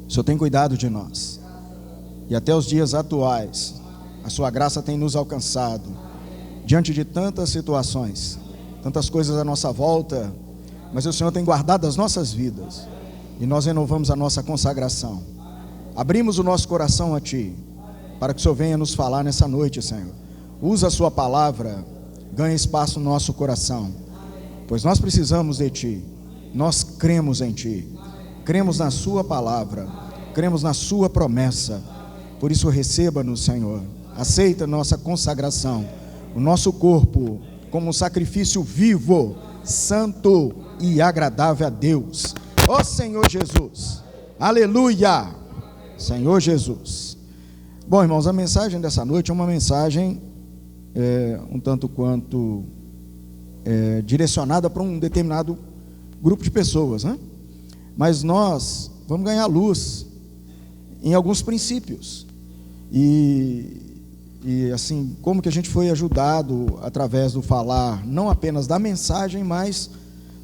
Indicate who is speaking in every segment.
Speaker 1: O Senhor tem cuidado de nós. E até os dias atuais, a sua graça tem nos alcançado. Diante de tantas situações, tantas coisas à nossa volta, mas o Senhor tem guardado as nossas vidas. E nós renovamos a nossa consagração. Abrimos o nosso coração a Ti, para que o Senhor venha nos falar nessa noite, Senhor. Usa a sua palavra, ganha espaço no nosso coração, pois nós precisamos de Ti. Nós cremos em Ti, cremos na sua palavra, cremos na sua promessa. Por isso receba-nos, Senhor. Aceita a nossa consagração, o nosso corpo como um sacrifício vivo, santo e agradável a Deus. Ó Senhor Jesus, aleluia, Senhor Jesus. Bom, irmãos, a mensagem dessa noite é uma mensagem um tanto quanto direcionada para um determinado grupo de pessoas, né? Mas nós vamos ganhar luz em alguns princípios e assim, como que a gente foi ajudado através do falar, não apenas da mensagem, mas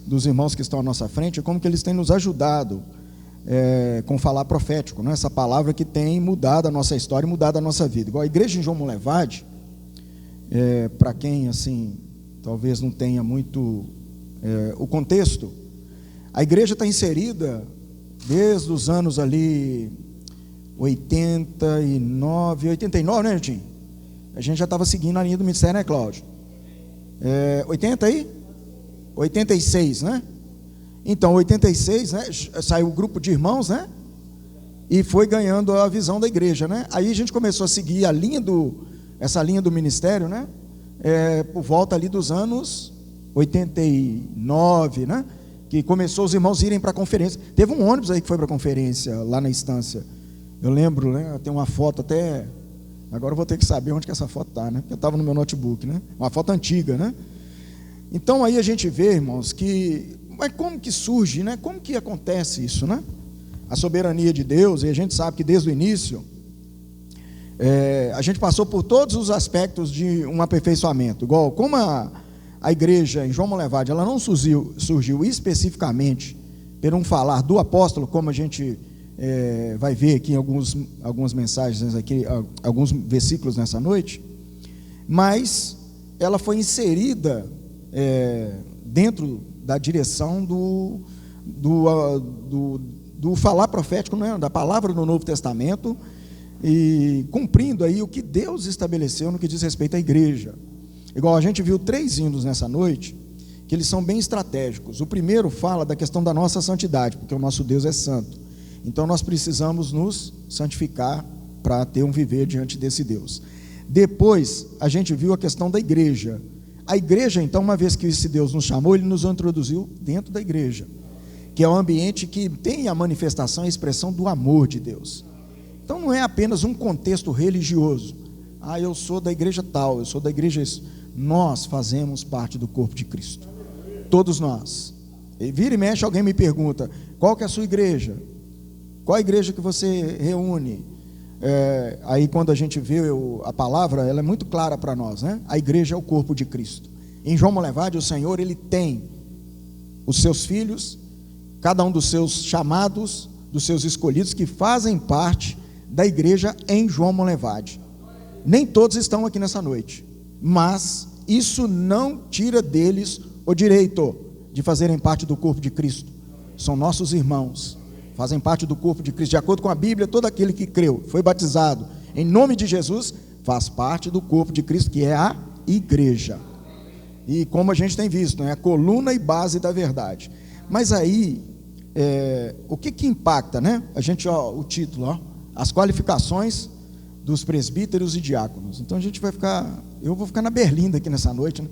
Speaker 1: dos irmãos que estão à nossa frente, como que eles têm nos ajudado com o falar profético, né? Essa palavra que tem mudado a nossa história e mudado a nossa vida. Igual a igreja em João Monlevade, para quem assim talvez não tenha muito o contexto, a igreja está inserida desde os anos ali 89, né, Tim? A gente já estava seguindo a linha do ministério, né, Cláudio? 80 aí? 86, né? Então, 86, né? Saiu o grupo de irmãos, né? E foi ganhando a visão da igreja, né? Aí a gente começou a seguir essa linha do ministério, né? Por volta ali dos anos 89, né? Que começou os irmãos irem para a conferência. Teve um ônibus aí que foi para a conferência, lá na estância. Eu lembro, né? Tem uma foto até... Agora eu vou ter que saber onde que essa foto está, né? Porque estava no meu notebook, né? Uma foto antiga, né? Então aí a gente vê, irmãos, mas como que surge, né? Como que acontece isso, né? A soberania de Deus, e a gente sabe que desde o início, a gente passou por todos os aspectos de um aperfeiçoamento. Igual, como a igreja em João Monlevade, ela não surgiu especificamente por um falar do apóstolo, como a gente vai ver aqui em algumas mensagens, aqui, alguns versículos nessa noite, mas ela foi inserida dentro da direção do falar profético, não é? Da palavra do Novo Testamento, e cumprindo aí o que Deus estabeleceu no que diz respeito à igreja. Igual a gente viu 3 hinos nessa noite, que eles são bem estratégicos. O primeiro fala da questão da nossa santidade, porque o nosso Deus é santo. Então nós precisamos nos santificar para ter um viver diante desse Deus. Depois a gente viu a questão da igreja. A igreja, então, uma vez que esse Deus nos chamou, Ele nos introduziu dentro da igreja, que é um ambiente que tem a manifestação e a expressão do amor de Deus. Então não é apenas um contexto religioso. Eu sou da igreja tal, eu sou da igreja isso. Nós fazemos parte do corpo de Cristo, todos nós. E vira e mexe, alguém me pergunta: qual que é a sua igreja? Qual a igreja que você reúne? Aí quando a gente vê a palavra, ela é muito clara para nós, né? A igreja é o corpo de Cristo. Em João Monlevade, o Senhor, Ele tem os seus filhos, cada um dos seus chamados, dos seus escolhidos, que fazem parte da igreja em João Monlevade. Nem todos estão aqui nessa noite, mas isso não tira deles o direito de fazerem parte do corpo de Cristo. São nossos irmãos, fazem parte do corpo de Cristo. De acordo com a Bíblia, todo aquele que creu, foi batizado em nome de Jesus, faz parte do corpo de Cristo, que é a igreja. E como a gente tem visto, né, a coluna e base da verdade. Mas aí, o que impacta, né? A gente, o título, as qualificações dos presbíteros e diáconos. Então a gente eu vou ficar na berlinda aqui nessa noite, né?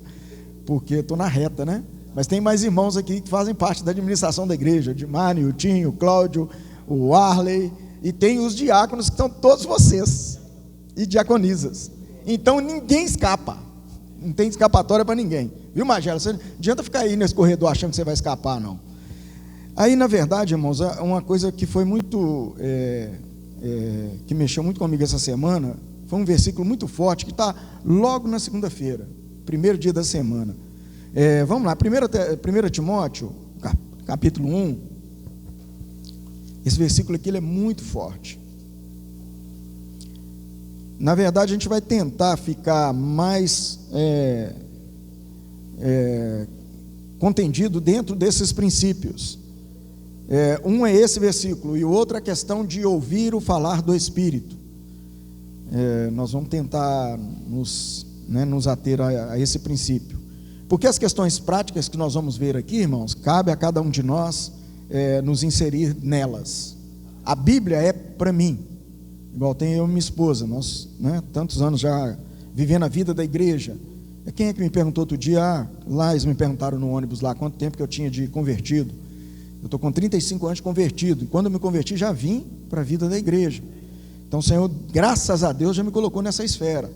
Speaker 1: Porque estou na reta, né? Mas tem mais irmãos aqui que fazem parte da administração da igreja: o Mário, o Tinho, o Cláudio, o Arley, e tem os diáconos que são todos vocês, e diaconisas. Então ninguém escapa, não tem escapatória para ninguém, viu, Magela? Você não adianta ficar aí nesse corredor achando que você vai escapar, não. Aí, na verdade, irmãos, uma coisa que foi muito, que mexeu muito comigo essa semana, foi um versículo muito forte, que está logo na segunda-feira, primeiro dia da semana. Vamos lá, 1 Timóteo, capítulo 1, Esse versículo aqui ele é muito forte. Na verdade, a gente vai tentar ficar mais contendido dentro desses princípios. Um é esse versículo, e o outro é a questão de ouvir o falar do Espírito. Nós vamos tentar nos ater a esse princípio. Porque as questões práticas que nós vamos ver aqui, irmãos, cabe a cada um de nós nos inserir nelas. A Bíblia é para mim, igual tem eu e minha esposa, nós, tantos anos já vivendo a vida da igreja. Quem é que me perguntou outro dia? Lá eles me perguntaram no ônibus lá, quanto tempo que eu tinha de convertido. Eu estou com 35 anos de convertido, e quando eu me converti já vim para a vida da igreja. Então o Senhor, graças a Deus, já me colocou nessa esfera.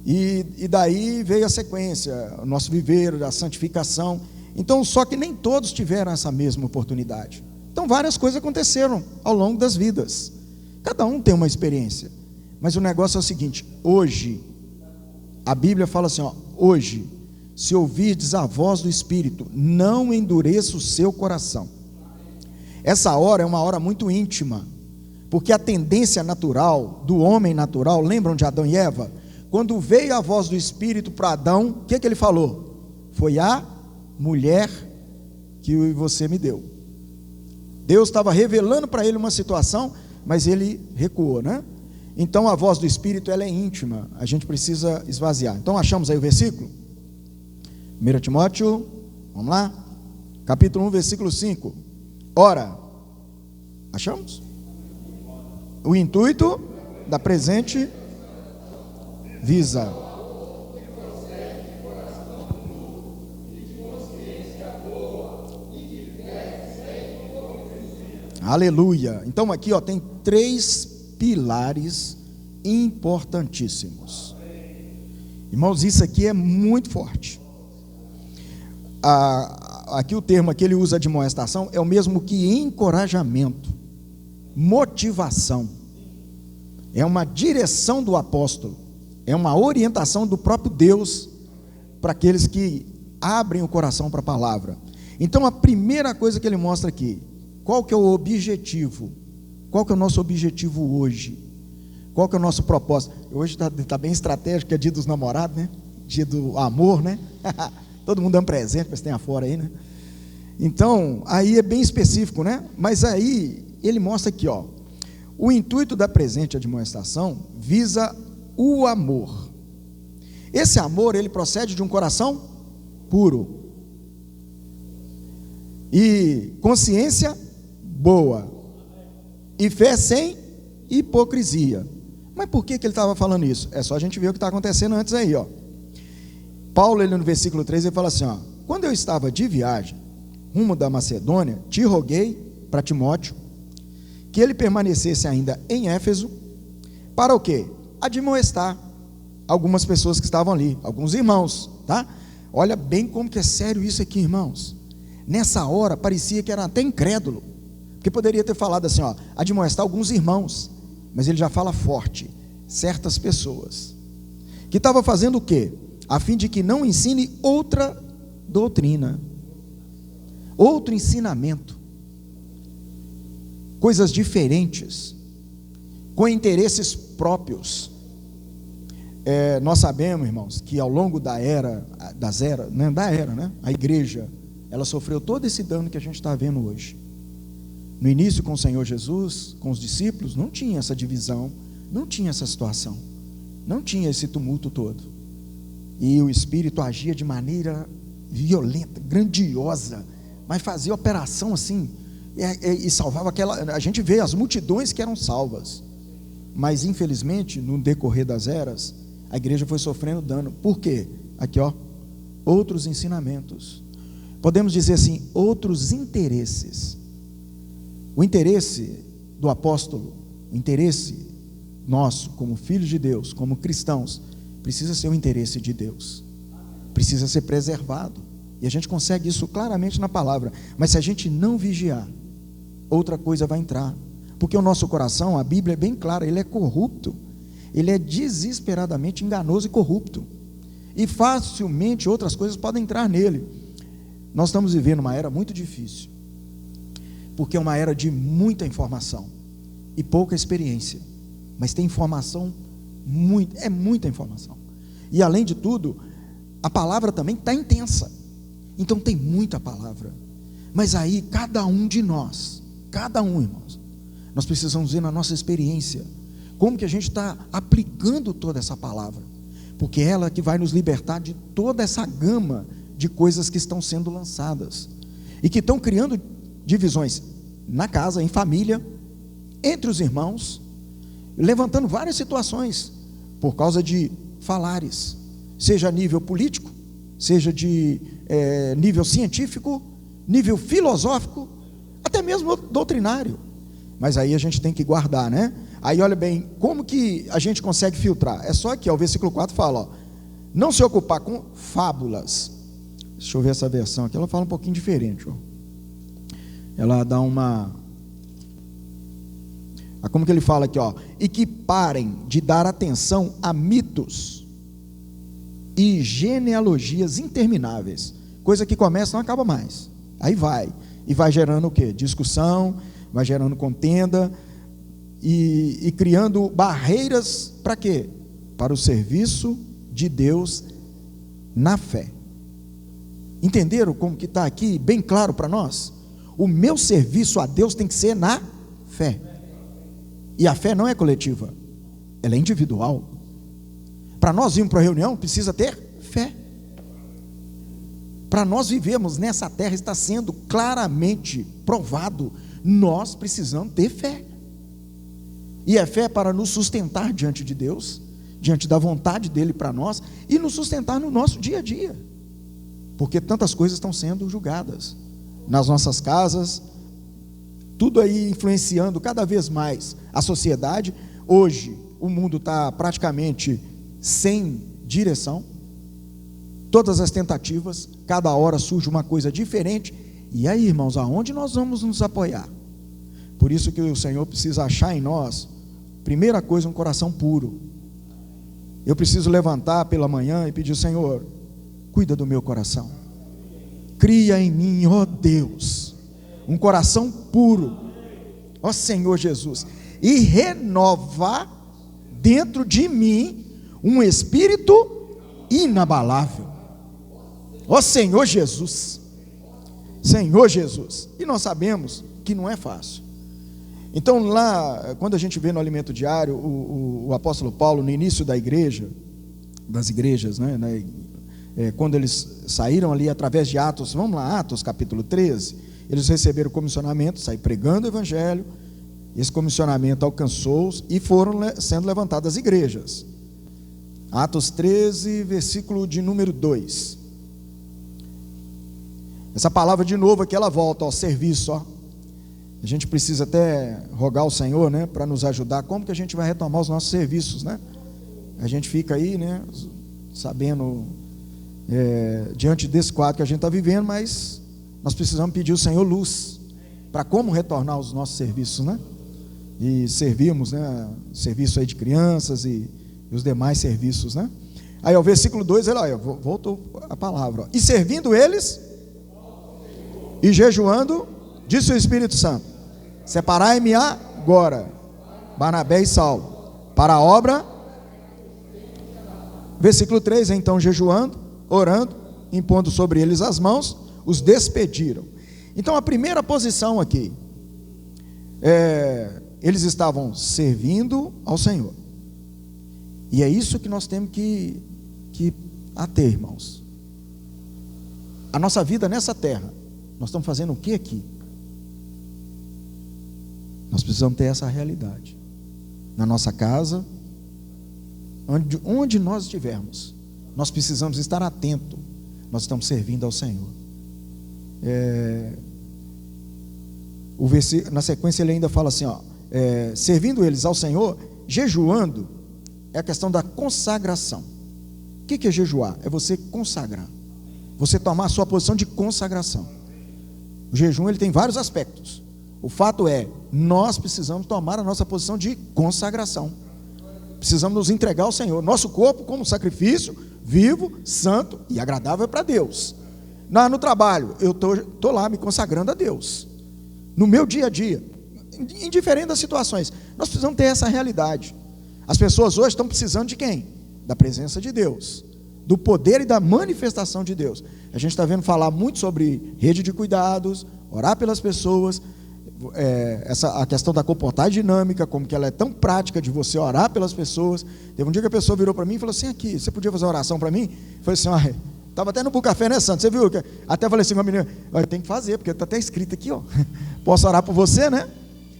Speaker 1: E daí veio a sequência, o nosso viver, a santificação. Então, só que nem todos tiveram essa mesma oportunidade. Então, várias coisas aconteceram ao longo das vidas. Cada um tem uma experiência. Mas o negócio é o seguinte: hoje, a Bíblia fala assim, hoje, se ouvirdes a voz do Espírito, não endureça o seu coração. Essa hora é uma hora muito íntima, porque a tendência natural do homem natural, lembram de Adão e Eva? Quando veio a voz do Espírito para Adão, o que ele falou? Foi a mulher que você me deu. Deus estava revelando para ele uma situação, mas ele recuou, né? Então a voz do Espírito, ela é íntima, a gente precisa esvaziar. Então achamos aí o versículo? 1 Timóteo, vamos lá? Capítulo 1, versículo 5. Ora, achamos? O intuito da presente visa aleluia. Então aqui tem 3 pilares importantíssimos. Irmãos, isso aqui é muito forte. Aqui o termo que ele usa de admoestação é o mesmo que encorajamento, motivação. É uma direção do apóstolo, é uma orientação do próprio Deus para aqueles que abrem o coração para a palavra. Então a primeira coisa que ele mostra aqui, qual que é o objetivo? Qual que é o nosso objetivo hoje? Qual que é o nosso propósito? Hoje está bem estratégico, é dia dos namorados, né? Dia do amor, né? Todo mundo dando presente, mas tem afora aí, né? Então, aí é bem específico, né? Mas aí ele mostra aqui, o intuito da presente admoestação visa o amor. Esse amor, ele procede de um coração puro e consciência boa e fé sem hipocrisia. Mas por que ele estava falando isso? É só a gente ver o que está acontecendo antes aí, Paulo, ele no versículo 3, ele fala assim, quando eu estava de viagem rumo da Macedônia, te roguei para Timóteo que ele permanecesse ainda em Éfeso, para o quê? Admoestar algumas pessoas que estavam ali, alguns irmãos, tá? Olha bem como que é sério isso aqui, irmãos. Nessa hora parecia que era até incrédulo, porque poderia ter falado assim, admoestar alguns irmãos, mas ele já fala forte, certas pessoas, que estava fazendo o quê? A fim de que não ensine outra doutrina, outro ensinamento, coisas diferentes, com interesses próprios. Nós sabemos, irmãos, que ao longo da era, a igreja, ela sofreu todo esse dano que a gente está vendo hoje. No início com o Senhor Jesus, com os discípulos, não tinha essa divisão, não tinha essa situação, não tinha esse tumulto todo, e o Espírito agia de maneira violenta, grandiosa, mas fazia operação assim, e salvava a gente vê as multidões que eram salvas, mas infelizmente no decorrer das eras, a igreja foi sofrendo dano. Por quê? Aqui outros ensinamentos, podemos dizer assim, outros interesses. O interesse do apóstolo, o interesse nosso como filhos de Deus, como cristãos, precisa ser o interesse de Deus, precisa ser preservado, e a gente consegue isso claramente na palavra. Mas se a gente não vigiar, outra coisa vai entrar, porque o nosso coração, a Bíblia é bem clara, ele é corrupto, ele é desesperadamente enganoso e corrupto, e facilmente outras coisas podem entrar nele. Nós estamos vivendo uma era muito difícil, Porque é uma era de muita informação e pouca experiência. Mas tem informação, muita informação. E além de tudo, a palavra também está intensa. Então tem muita palavra. Mas aí cada um de nós, irmãos, nós precisamos ver na nossa experiência como que a gente está aplicando toda essa palavra, porque é ela que vai nos libertar de toda essa gama de coisas que estão sendo lançadas e que estão criando divisões na casa, em família, entre os irmãos, levantando várias situações por causa de falares, seja a nível político, seja de nível científico, nível filosófico, até mesmo doutrinário. Mas aí a gente tem que guardar, né? Aí olha bem, como que a gente consegue filtrar? É só aqui, ó, o versículo 4 fala, ó, não se ocupar com fábulas. Deixa eu ver essa versão aqui, ela fala um pouquinho diferente, ó. Ela dá uma... como que ele fala aqui, ó, e que parem de dar atenção a mitos e genealogias intermináveis, coisa que começa e não acaba mais. Aí vai, e vai gerando o quê? Discussão, vai gerando contenda, e criando barreiras para quê? Para o serviço de Deus na fé. Entenderam como que está aqui bem claro para nós? O meu serviço a Deus tem que ser na fé. E a fé não é coletiva, ela é individual. Para nós irmos para a reunião, precisa ter fé. Para nós vivermos nessa terra, está sendo claramente provado, nós precisamos ter fé. E é fé para nos sustentar diante de Deus, diante da vontade dEle para nós, e nos sustentar no nosso dia a dia, porque tantas coisas estão sendo julgadas, nas nossas casas, tudo aí influenciando cada vez mais a sociedade. Hoje o mundo está praticamente sem direção, todas as tentativas, cada hora surge uma coisa diferente, e aí irmãos, aonde nós vamos nos apoiar? Por isso que o Senhor precisa achar em nós, primeira coisa, um coração puro. Eu preciso levantar pela manhã e pedir, Senhor, cuida do meu coração, cria em mim, ó Deus, um coração puro, ó Senhor Jesus, e renova dentro de mim um espírito inabalável, ó Senhor Jesus, Senhor Jesus. E nós sabemos que não é fácil. Então lá, quando a gente vê no Alimento Diário, o apóstolo Paulo, no início da igreja, das igrejas, né, quando eles saíram ali através de Atos, vamos lá, Atos capítulo 13, eles receberam o comissionamento, saíram pregando o evangelho, esse comissionamento alcançou-os e foram sendo levantadas igrejas. Atos 13, versículo de número 2. Essa palavra de novo aqui, ela volta ao serviço, ó. A gente precisa até rogar ao Senhor, né, para nos ajudar, como que a gente vai retomar os nossos serviços, né? A gente fica aí, né, sabendo, diante desse quadro que a gente está vivendo, mas nós precisamos pedir ao Senhor luz, para como retornar os nossos serviços, né? E servirmos, né, serviço aí de crianças e os demais serviços, né? Aí o versículo 2, ele, voltou a palavra, ó. E servindo eles, e jejuando, disse o Espírito Santo, separai-me agora, Barnabé e Saulo, para a obra. Versículo 3, então jejuando, orando, impondo sobre eles as mãos, os despediram. Então a primeira posição aqui, eles estavam servindo ao Senhor, e é isso que nós temos que ater, irmãos. A nossa vida nessa terra, nós estamos fazendo o que aqui? Nós precisamos ter essa realidade na nossa casa, onde nós estivermos, nós precisamos estar atentos. Nós estamos servindo ao Senhor. Na sequência ele ainda fala assim, ó, servindo eles ao Senhor, jejuando, é a questão da consagração. O que é jejuar? É você consagrar, você tomar a sua posição de consagração. O jejum, ele tem vários aspectos. O fato é, nós precisamos tomar a nossa posição de consagração. Precisamos nos entregar ao Senhor, nosso corpo como sacrifício vivo, santo e agradável para Deus. No trabalho, eu estou lá me consagrando a Deus. no meu dia a dia, em diferentes situações. Nós precisamos ter essa realidade. As pessoas hoje estão precisando de quem? Da presença de Deus, do poder e da manifestação de Deus. A gente está vendo falar muito sobre rede de cuidados, orar pelas pessoas, a questão da comportagem dinâmica, como que ela é tão prática de você orar pelas pessoas. Teve um dia que a pessoa virou para mim e falou assim: aqui, você podia fazer uma oração para mim? Eu falei assim: estava até no Bucafé, né, Santo? Você viu? Até falei assim com a menina: tem que fazer, porque está até escrito aqui, ó. Posso orar por você, né?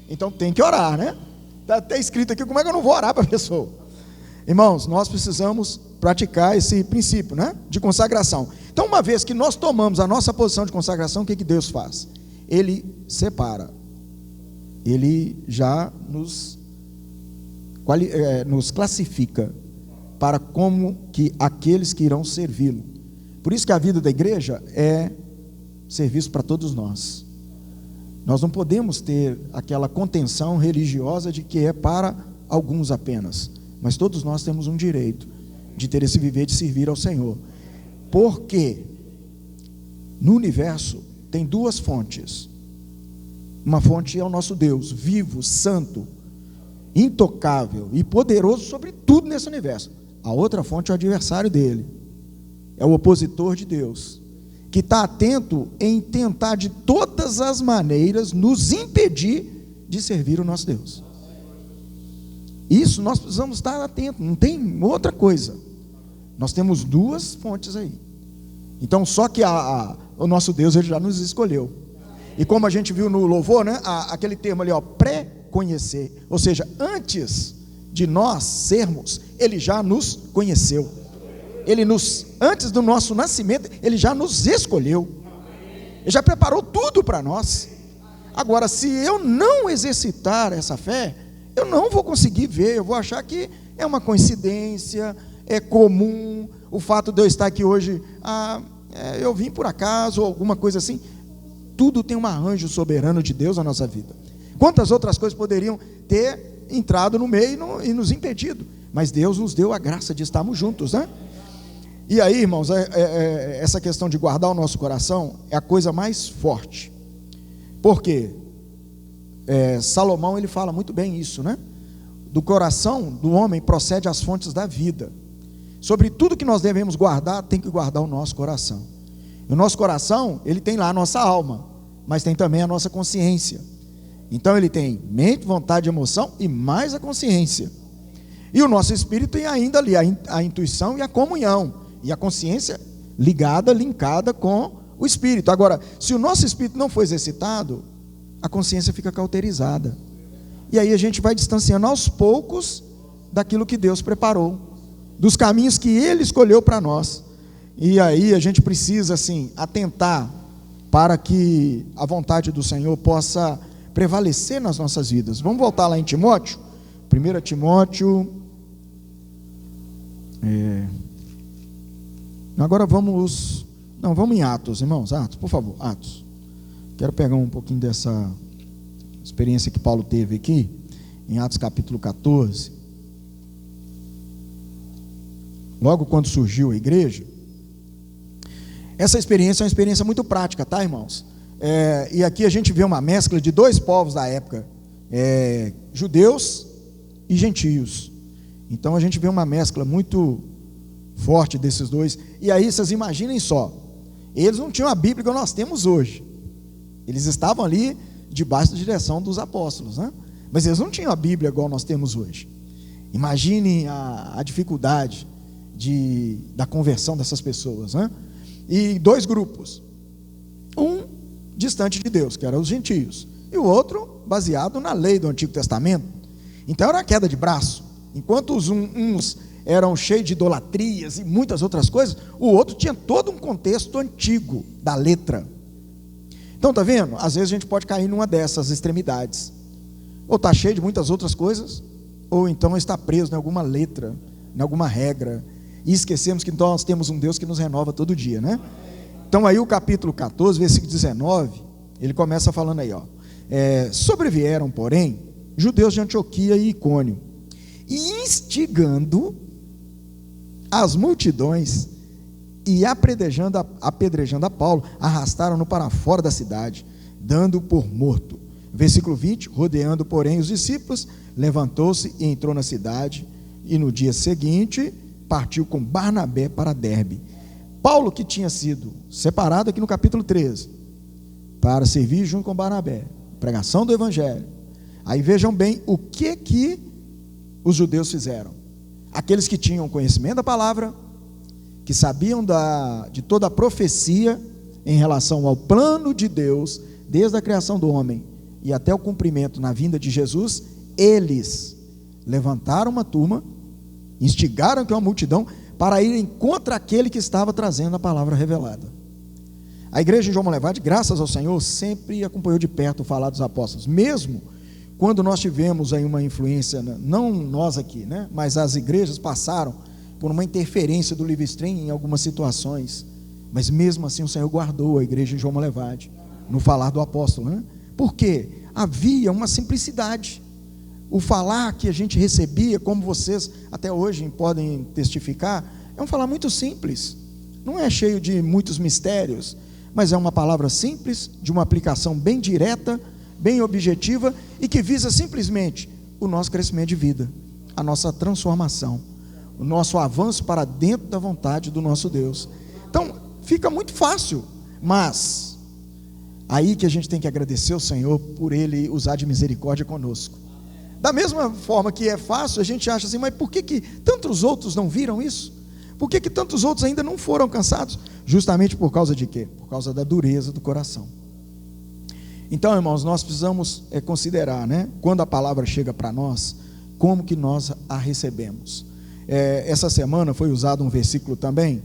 Speaker 1: Então tem que orar, né? Está até escrito aqui, como é que eu não vou orar para a pessoa? Irmãos, nós precisamos praticar esse princípio, né, de consagração. Então, uma vez que nós tomamos a nossa posição de consagração, o que Deus faz? Ele separa. Ele já nos classifica para como que aqueles que irão servi-lo. Por isso que a vida da igreja é serviço para todos nós. Nós não podemos ter aquela contenção religiosa de que é para alguns apenas, mas todos nós temos um direito de ter esse viver de servir ao Senhor. Porque no universo tem duas fontes. Uma fonte é o nosso Deus, vivo, santo, intocável e poderoso sobre tudo nesse universo. A outra fonte é o adversário dele, é o opositor de Deus, que está atento em tentar de todas as maneiras nos impedir de servir o nosso Deus. Isso nós precisamos estar atentos, não tem outra coisa. Nós temos duas fontes aí. Então, só que o nosso Deus, ele já nos escolheu. E como a gente viu no louvor, né, aquele termo ali, ó, pré-conhecer, ou seja, antes de nós sermos, ele já nos conheceu. Antes do nosso nascimento, ele já nos escolheu. Ele já preparou tudo para nós. Agora, se eu não exercitar essa fé, eu não vou conseguir ver, eu vou achar que é uma coincidência, é comum, o fato de eu estar aqui hoje, eu vim por acaso, ou alguma coisa assim. Tudo tem um arranjo soberano de Deus na nossa vida. Quantas outras coisas poderiam ter entrado no meio e nos impedido? Mas Deus nos deu a graça de estarmos juntos, né? E aí, irmãos, essa questão de guardar o nosso coração é a coisa mais forte. Por quê? Salomão, ele fala muito bem isso, né? Do coração do homem procede as fontes da vida. Sobre tudo que nós devemos guardar, tem que guardar o nosso coração. E o nosso coração, ele tem lá a nossa alma, mas tem também a nossa consciência. Então ele tem mente, vontade, emoção e mais a consciência. E o nosso espírito tem ainda ali a intuição e a comunhão. E a consciência linkada com o espírito. Agora, se o nosso espírito não for exercitado, a consciência fica cauterizada. E aí a gente vai distanciando aos poucos daquilo que Deus preparou, dos caminhos que Ele escolheu para nós. E aí a gente precisa, assim, atentar para que a vontade do Senhor possa prevalecer nas nossas vidas. Vamos voltar lá em Timóteo, 1 Timóteo, agora vamos em Atos, irmãos, Atos, por favor, Atos. Quero pegar um pouquinho dessa experiência que Paulo teve aqui, em Atos capítulo 14. Logo quando surgiu a igreja, essa experiência é uma experiência muito prática, tá, irmãos? E aqui a gente vê uma mescla de dois povos da época, judeus e gentios. Então a gente vê uma mescla muito forte desses dois. E aí vocês imaginem só, eles não tinham a Bíblia que nós temos hoje. Eles estavam ali debaixo da direção dos apóstolos, né? Mas eles não tinham a Bíblia igual nós temos hoje. Imaginem a dificuldade da conversão dessas pessoas, né? E dois grupos, um distante de Deus, que eram os gentios, e o outro baseado na lei do Antigo Testamento. Então era uma queda de braço. Enquanto uns eram cheios de idolatrias e muitas outras coisas, o outro tinha todo um contexto antigo da letra. Então está vendo? Às vezes a gente pode cair numa dessas extremidades, ou está cheio de muitas outras coisas, ou então está preso em alguma letra, em alguma regra, e esquecemos que nós temos um Deus que nos renova todo dia, né? Então aí o capítulo 14, versículo 19, ele começa falando aí, ó, sobrevieram, porém, judeus de Antioquia e Icônio, e instigando as multidões, e apedrejando a Paulo, arrastaram-no para fora da cidade, dando-o por morto. Versículo 20: rodeando, porém, os discípulos, levantou-se e entrou na cidade, e no dia seguinte partiu com Barnabé para Derbe. Paulo, que tinha sido separado aqui no capítulo 13, para servir junto com Barnabé, pregação do evangelho. Aí vejam bem o que os judeus fizeram. Aqueles que tinham conhecimento da palavra, que sabiam de toda a profecia em relação ao plano de Deus, desde a criação do homem e até o cumprimento na vinda de Jesus, eles levantaram uma turma, instigaram que uma multidão, para irem contra aquele que estava trazendo a palavra revelada. A igreja em João Monlevade, graças ao Senhor, sempre acompanhou de perto o falar dos apóstolos, mesmo quando nós tivemos aí uma influência, não nós aqui, né, mas as igrejas passaram por uma interferência do livre-stream em algumas situações, mas mesmo assim o Senhor guardou a igreja em João Monlevade, no falar do apóstolo, né? Porque havia uma simplicidade. O falar que a gente recebia, como vocês até hoje podem testificar, é um falar muito simples, não é cheio de muitos mistérios, mas é uma palavra simples, de uma aplicação bem direta, bem objetiva, e que visa simplesmente o nosso crescimento de vida, a nossa transformação, o nosso avanço para dentro da vontade do nosso Deus. Então fica muito fácil, mas aí que a gente tem que agradecer ao Senhor por Ele usar de misericórdia conosco. Da mesma forma que é fácil, a gente acha assim, mas por que tantos outros não viram isso? Por que tantos outros ainda não foram alcançados? Justamente por causa de quê? Por causa da dureza do coração. Então, irmãos, nós precisamos considerar, né, quando a palavra chega para nós, como que nós a recebemos. Essa semana foi usado um versículo também,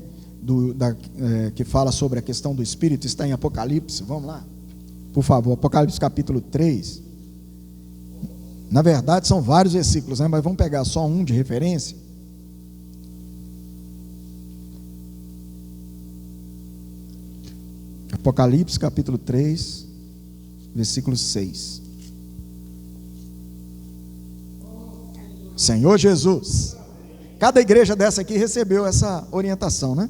Speaker 1: que fala sobre a questão do Espírito, está em Apocalipse. Vamos lá, por favor, Apocalipse capítulo 3. Na verdade são vários versículos, né? Mas vamos pegar só um de referência. Apocalipse capítulo 3, versículo 6. Senhor Jesus, cada igreja dessa aqui recebeu essa orientação, né?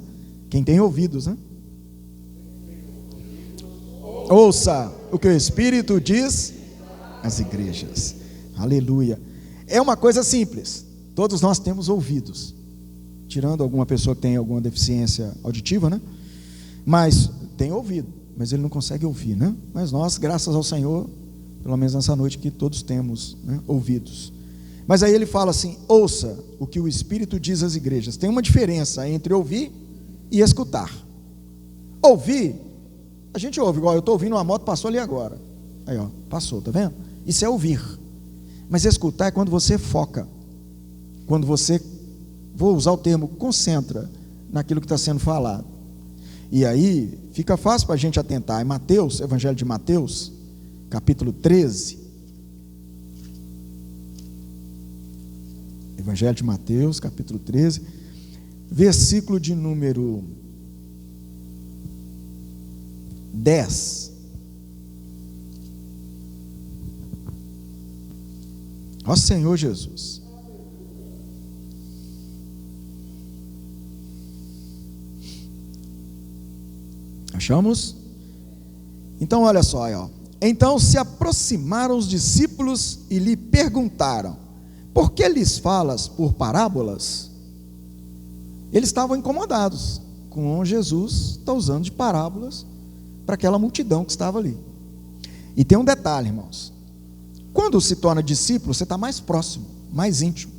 Speaker 1: Quem tem ouvidos, né? Ouça o que o Espírito diz às igrejas. Aleluia. É uma coisa simples. Todos nós temos ouvidos, tirando alguma pessoa que tem alguma deficiência auditiva, né? Mas tem ouvido, mas ele não consegue ouvir, né? Mas nós, graças ao Senhor, pelo menos nessa noite que todos temos, né, ouvidos. Mas aí ele fala assim: ouça o que o Espírito diz às igrejas. Tem uma diferença entre ouvir e escutar. Ouvir, a gente ouve, igual eu estou ouvindo uma moto, passou ali agora. Aí ó, passou, tá vendo? Isso é ouvir. Mas escutar é quando você foca, quando você, vou usar o termo, concentra naquilo que está sendo falado. E aí fica fácil para a gente atentar. Em Mateus, Evangelho de Mateus, capítulo 13. Evangelho de Mateus, capítulo 13, versículo de número 10. Ó Senhor Jesus. Achamos? Então olha só, ó. Então se aproximaram os discípulos e lhe perguntaram: por que lhes falas por parábolas? Eles estavam incomodados com Jesus está usando de parábolas para aquela multidão que estava ali. E tem um detalhe, irmãos: quando se torna discípulo, você está mais próximo, mais íntimo.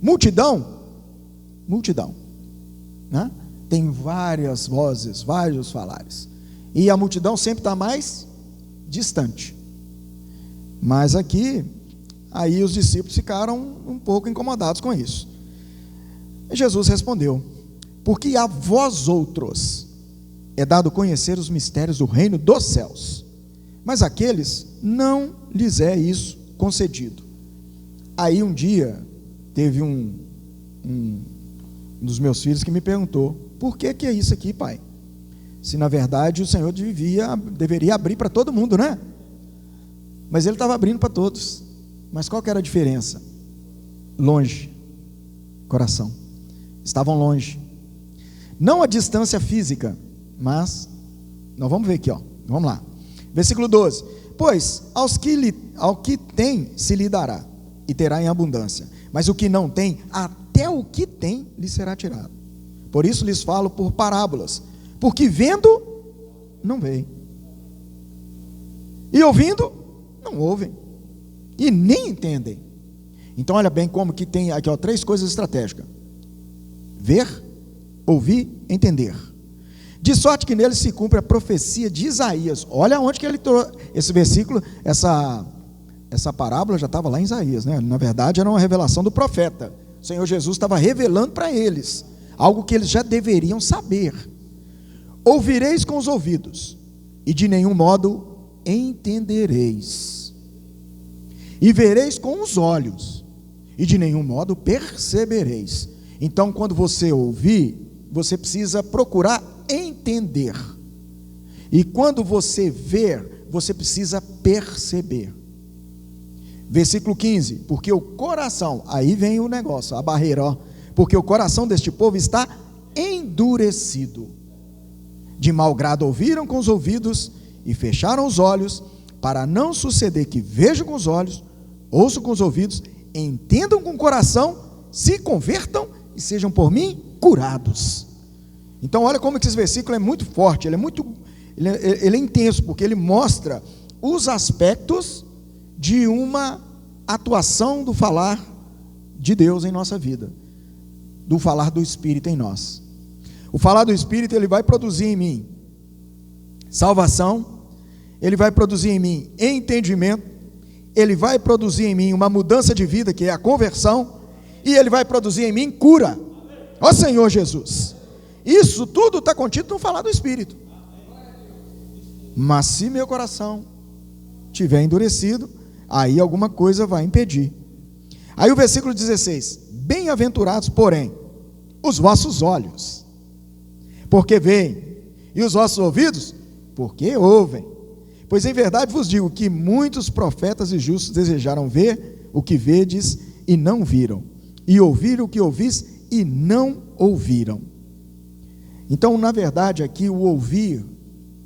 Speaker 1: Multidão, né? Tem várias vozes, vários falares, e a multidão sempre está mais distante. Mas aqui, aí os discípulos ficaram um pouco incomodados com isso. E Jesus respondeu: porque a vós outros é dado conhecer os mistérios do reino dos céus, mas aqueles não lhes é isso concedido. Aí um dia teve um dos meus filhos que me perguntou: por que é isso aqui, pai? Se na verdade o Senhor deveria abrir para todo mundo, né? Mas ele estava abrindo para todos. Mas qual que era a diferença? Longe, coração. Estavam longe. Não a distância física, mas nós vamos ver aqui, ó. Vamos lá. Versículo 12: Pois ao que tem se lhe dará, e terá em abundância, mas o que não tem, até o que tem lhe será tirado. Por isso lhes falo por parábolas, porque vendo, não veem, e ouvindo, não ouvem, e nem entendem. Então olha bem como que tem aqui, ó, 3 coisas estratégicas: ver, ouvir, entender. De sorte que nele se cumpre a profecia de Isaías. Olha onde que ele trouxe esse versículo, essa parábola já estava lá em Isaías, né? Na verdade era uma revelação do profeta. O Senhor Jesus estava revelando para eles algo que eles já deveriam saber. Ouvireis com os ouvidos, e de nenhum modo entendereis. E vereis com os olhos, e de nenhum modo percebereis. Então, quando você ouvir, você precisa procurar entender. E quando você ver, você precisa perceber. Versículo 15: porque o coração, aí vem o negócio, a barreira, ó. Porque o coração deste povo está endurecido. De mau grado ouviram com os ouvidos e fecharam os olhos, para não suceder que vejam com os olhos, ouçam com os ouvidos, entendam com o coração, se convertam e sejam por mim curados. Então olha como que esse versículo é muito forte, ele é intenso, porque ele mostra os aspectos de uma atuação do falar de Deus em nossa vida, do falar do Espírito em nós. O falar do Espírito, ele vai produzir em mim salvação, ele vai produzir em mim entendimento, ele vai produzir em mim uma mudança de vida, que é a conversão, e ele vai produzir em mim cura. Ó Senhor Jesus, isso tudo está contido no falar do Espírito. Mas se meu coração estiver endurecido, aí alguma coisa vai impedir. Aí o versículo 16: bem-aventurados, porém, os vossos olhos, porque veem, e os vossos ouvidos, porque ouvem. Pois em verdade vos digo que muitos profetas e justos desejaram ver o que vedes e não viram, e ouvir o que ouvis e não ouviram. Então, na verdade, aqui o ouvir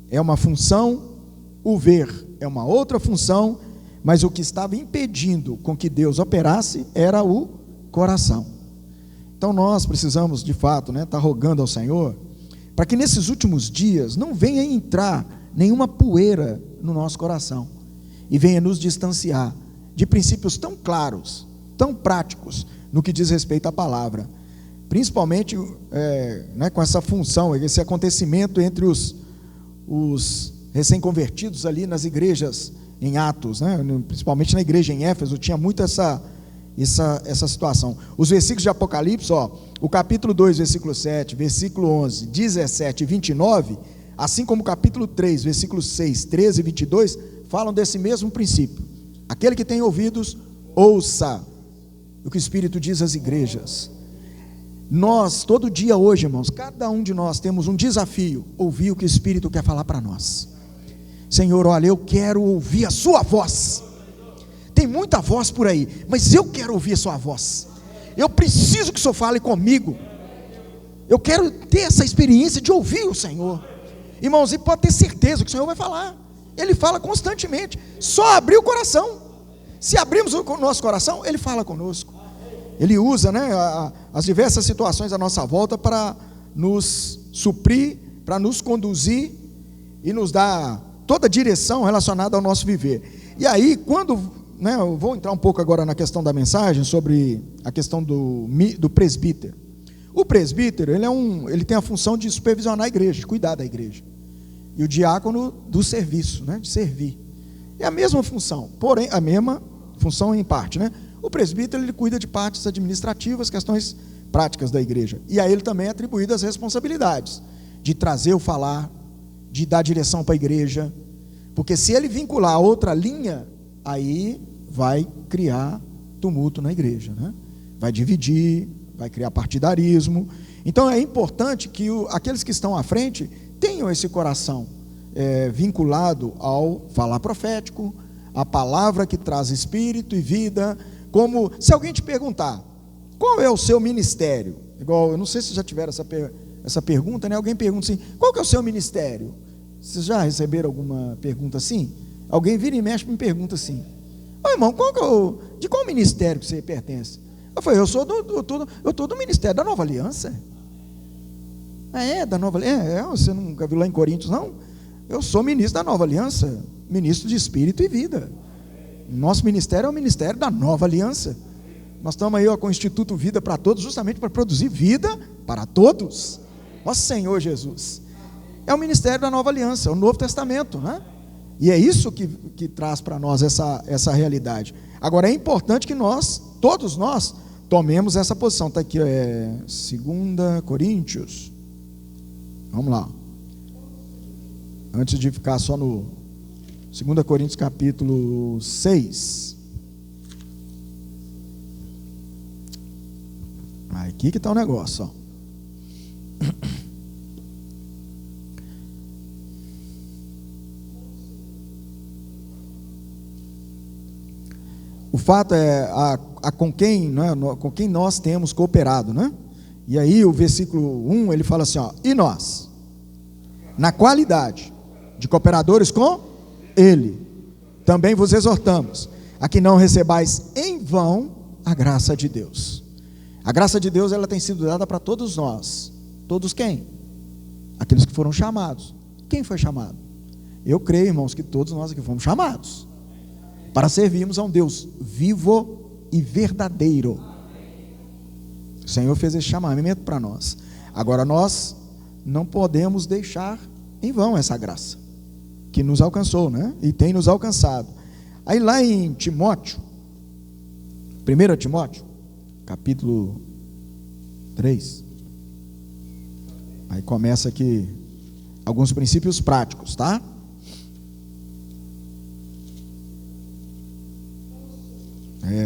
Speaker 1: é uma função, o ver é uma outra função, mas o que estava impedindo com que Deus operasse era o coração. Então nós precisamos, de fato, estar rogando ao Senhor, para que nesses últimos dias não venha entrar nenhuma poeira no nosso coração, e venha nos distanciar de princípios tão claros, tão práticos, no que diz respeito à palavra, principalmente com essa função, esse acontecimento entre os recém-convertidos ali nas igrejas em Atos, principalmente na igreja em Éfeso, tinha muito essa situação. Os versículos de Apocalipse, o capítulo 2, versículo 7, versículo 11, 17 e 29, assim como o capítulo 3, versículos 6, 13 e 22, falam desse mesmo princípio. Aquele que tem ouvidos, ouça o que o Espírito diz às igrejas. Nós, todo dia hoje, irmãos, cada um de nós temos um desafio: ouvir o que o Espírito quer falar para nós. Senhor, olha, eu quero ouvir a sua voz. Tem muita voz por aí, mas eu quero ouvir a sua voz. Eu preciso que o Senhor fale comigo. Eu quero ter essa experiência de ouvir o Senhor. Irmãos, e pode ter certeza que o Senhor vai falar. Ele fala constantemente. Só abrir o coração. Se abrirmos o nosso coração, Ele fala conosco. Ele usa as diversas situações à nossa volta para nos suprir, para nos conduzir e nos dar toda a direção relacionada ao nosso viver. E aí, quando eu vou entrar um pouco agora na questão da mensagem, sobre a questão do presbítero. O presbítero, ele tem a função de supervisionar a igreja, de cuidar da igreja. E o diácono do serviço, de servir. É a mesma função, porém, a mesma função em parte, O presbítero, ele cuida de partes administrativas, questões práticas da igreja. E a ele também é atribuídas as responsabilidades de trazer o falar, de dar direção para a igreja. Porque se ele vincular a outra linha, aí vai criar tumulto na igreja, Vai dividir, vai criar partidarismo. Então é importante que aqueles que estão à frente tenham esse coração vinculado ao falar profético, a palavra que traz espírito e vida. Como se alguém te perguntar: qual é o seu ministério? Igual, eu não sei se já tiveram essa pergunta, Alguém pergunta assim: qual que é o seu ministério? Vocês já receberam alguma pergunta assim? Alguém vira e mexe e me pergunta assim: ô irmão, de qual ministério que você pertence? Eu falei: eu estou do ministério da Nova Aliança. Da Nova Aliança? Você nunca viu lá em Coríntios, não? Eu sou ministro da Nova Aliança, ministro de Espírito e Vida. Nosso ministério é o ministério da Nova Aliança. Nós estamos aí com o Instituto Vida para Todos, justamente para produzir vida para todos. Nosso Senhor Jesus. É o ministério da Nova Aliança, é o Novo Testamento, né? E é isso que traz para nós essa realidade. Agora é importante que todos nós, tomemos essa posição. Está aqui, 2 Coríntios. Vamos lá. Antes de ficar só no 2 Coríntios capítulo 6. Aqui que está o negócio, ó. O fato é com quem nós temos cooperado, né? E aí o versículo 1, ele fala assim, ó: e nós, na qualidade de cooperadores com Ele, também vos exortamos a que não recebais em vão a graça de Deus. A graça de Deus, ela tem sido dada para todos nós. Todos quem? Aqueles que foram chamados. Quem foi chamado? Eu creio, irmãos, que todos nós aqui fomos chamados para servirmos a um Deus vivo e verdadeiro. O Senhor fez esse chamamento para nós. Agora nós não podemos deixar em vão essa graça que nos alcançou, né? E tem nos alcançado. Aí lá em Timóteo, 1 Timóteo, capítulo 3, aí começa aqui alguns princípios práticos, tá?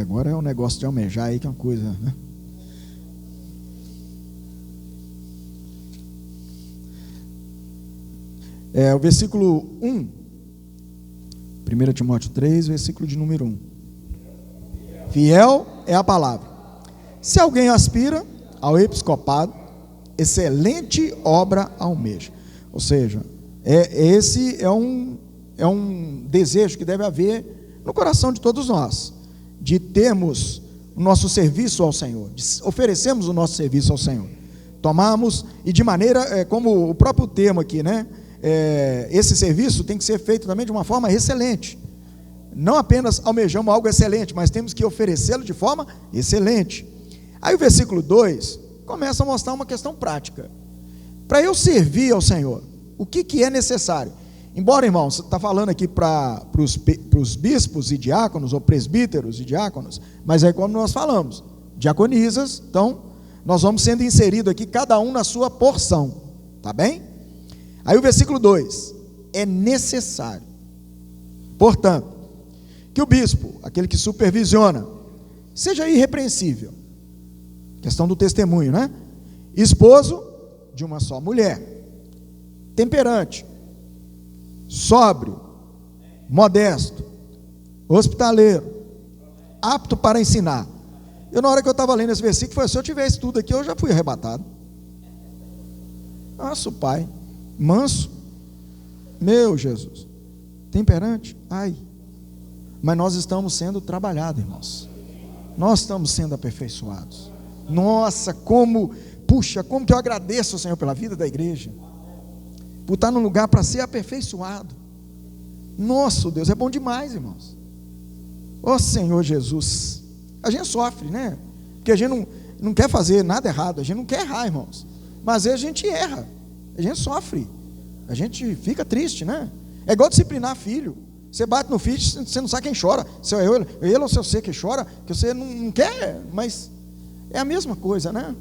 Speaker 1: Agora é um negócio de almejar aí, que é uma coisa, né? O versículo 1, 1 Timóteo 3, versículo de número 1. Fiel é a palavra. Se alguém aspira ao episcopado, excelente obra almeja. Ou seja, esse é um desejo que deve haver no coração de todos nós, de termos o nosso serviço ao Senhor, de oferecermos o nosso serviço ao Senhor. Tomamos, e de maneira, como o próprio termo aqui, né? Esse serviço tem que ser feito também de uma forma excelente. Não apenas almejamos algo excelente, mas temos que oferecê-lo de forma excelente. Aí o versículo 2 começa a mostrar uma questão prática. Para eu servir ao Senhor, o que é necessário? Embora, irmãos, está falando aqui para os bispos e diáconos, ou presbíteros e diáconos, mas é como nós falamos, diaconisas. Então nós vamos sendo inseridos aqui, cada um na sua porção, tá bem? Aí o versículo 2, é necessário, portanto, que o bispo, aquele que supervisiona, seja irrepreensível, questão do testemunho, né? Esposo de uma só mulher, temperante, sóbrio, modesto, hospitaleiro, apto para ensinar. Eu, na hora que eu estava lendo esse versículo, falei: se eu tivesse tudo aqui, eu já fui arrebatado. Nossa, pai, manso, meu Jesus, temperante, ai. Mas nós estamos sendo trabalhados, irmãos. Nós estamos sendo aperfeiçoados. Nossa, como que eu agradeço ao Senhor pela vida da igreja, por estar num lugar para ser aperfeiçoado. Nosso Deus, é bom demais, irmãos. Ó Senhor Jesus, a gente sofre, né? Porque a gente não quer fazer nada errado, a gente não quer errar, irmãos. Mas às vezes a gente erra, a gente sofre, a gente fica triste, né? É igual disciplinar filho. Você bate no filho, você não sabe quem chora, se é ele ou se é você que chora, que você não quer, mas é a mesma coisa, né?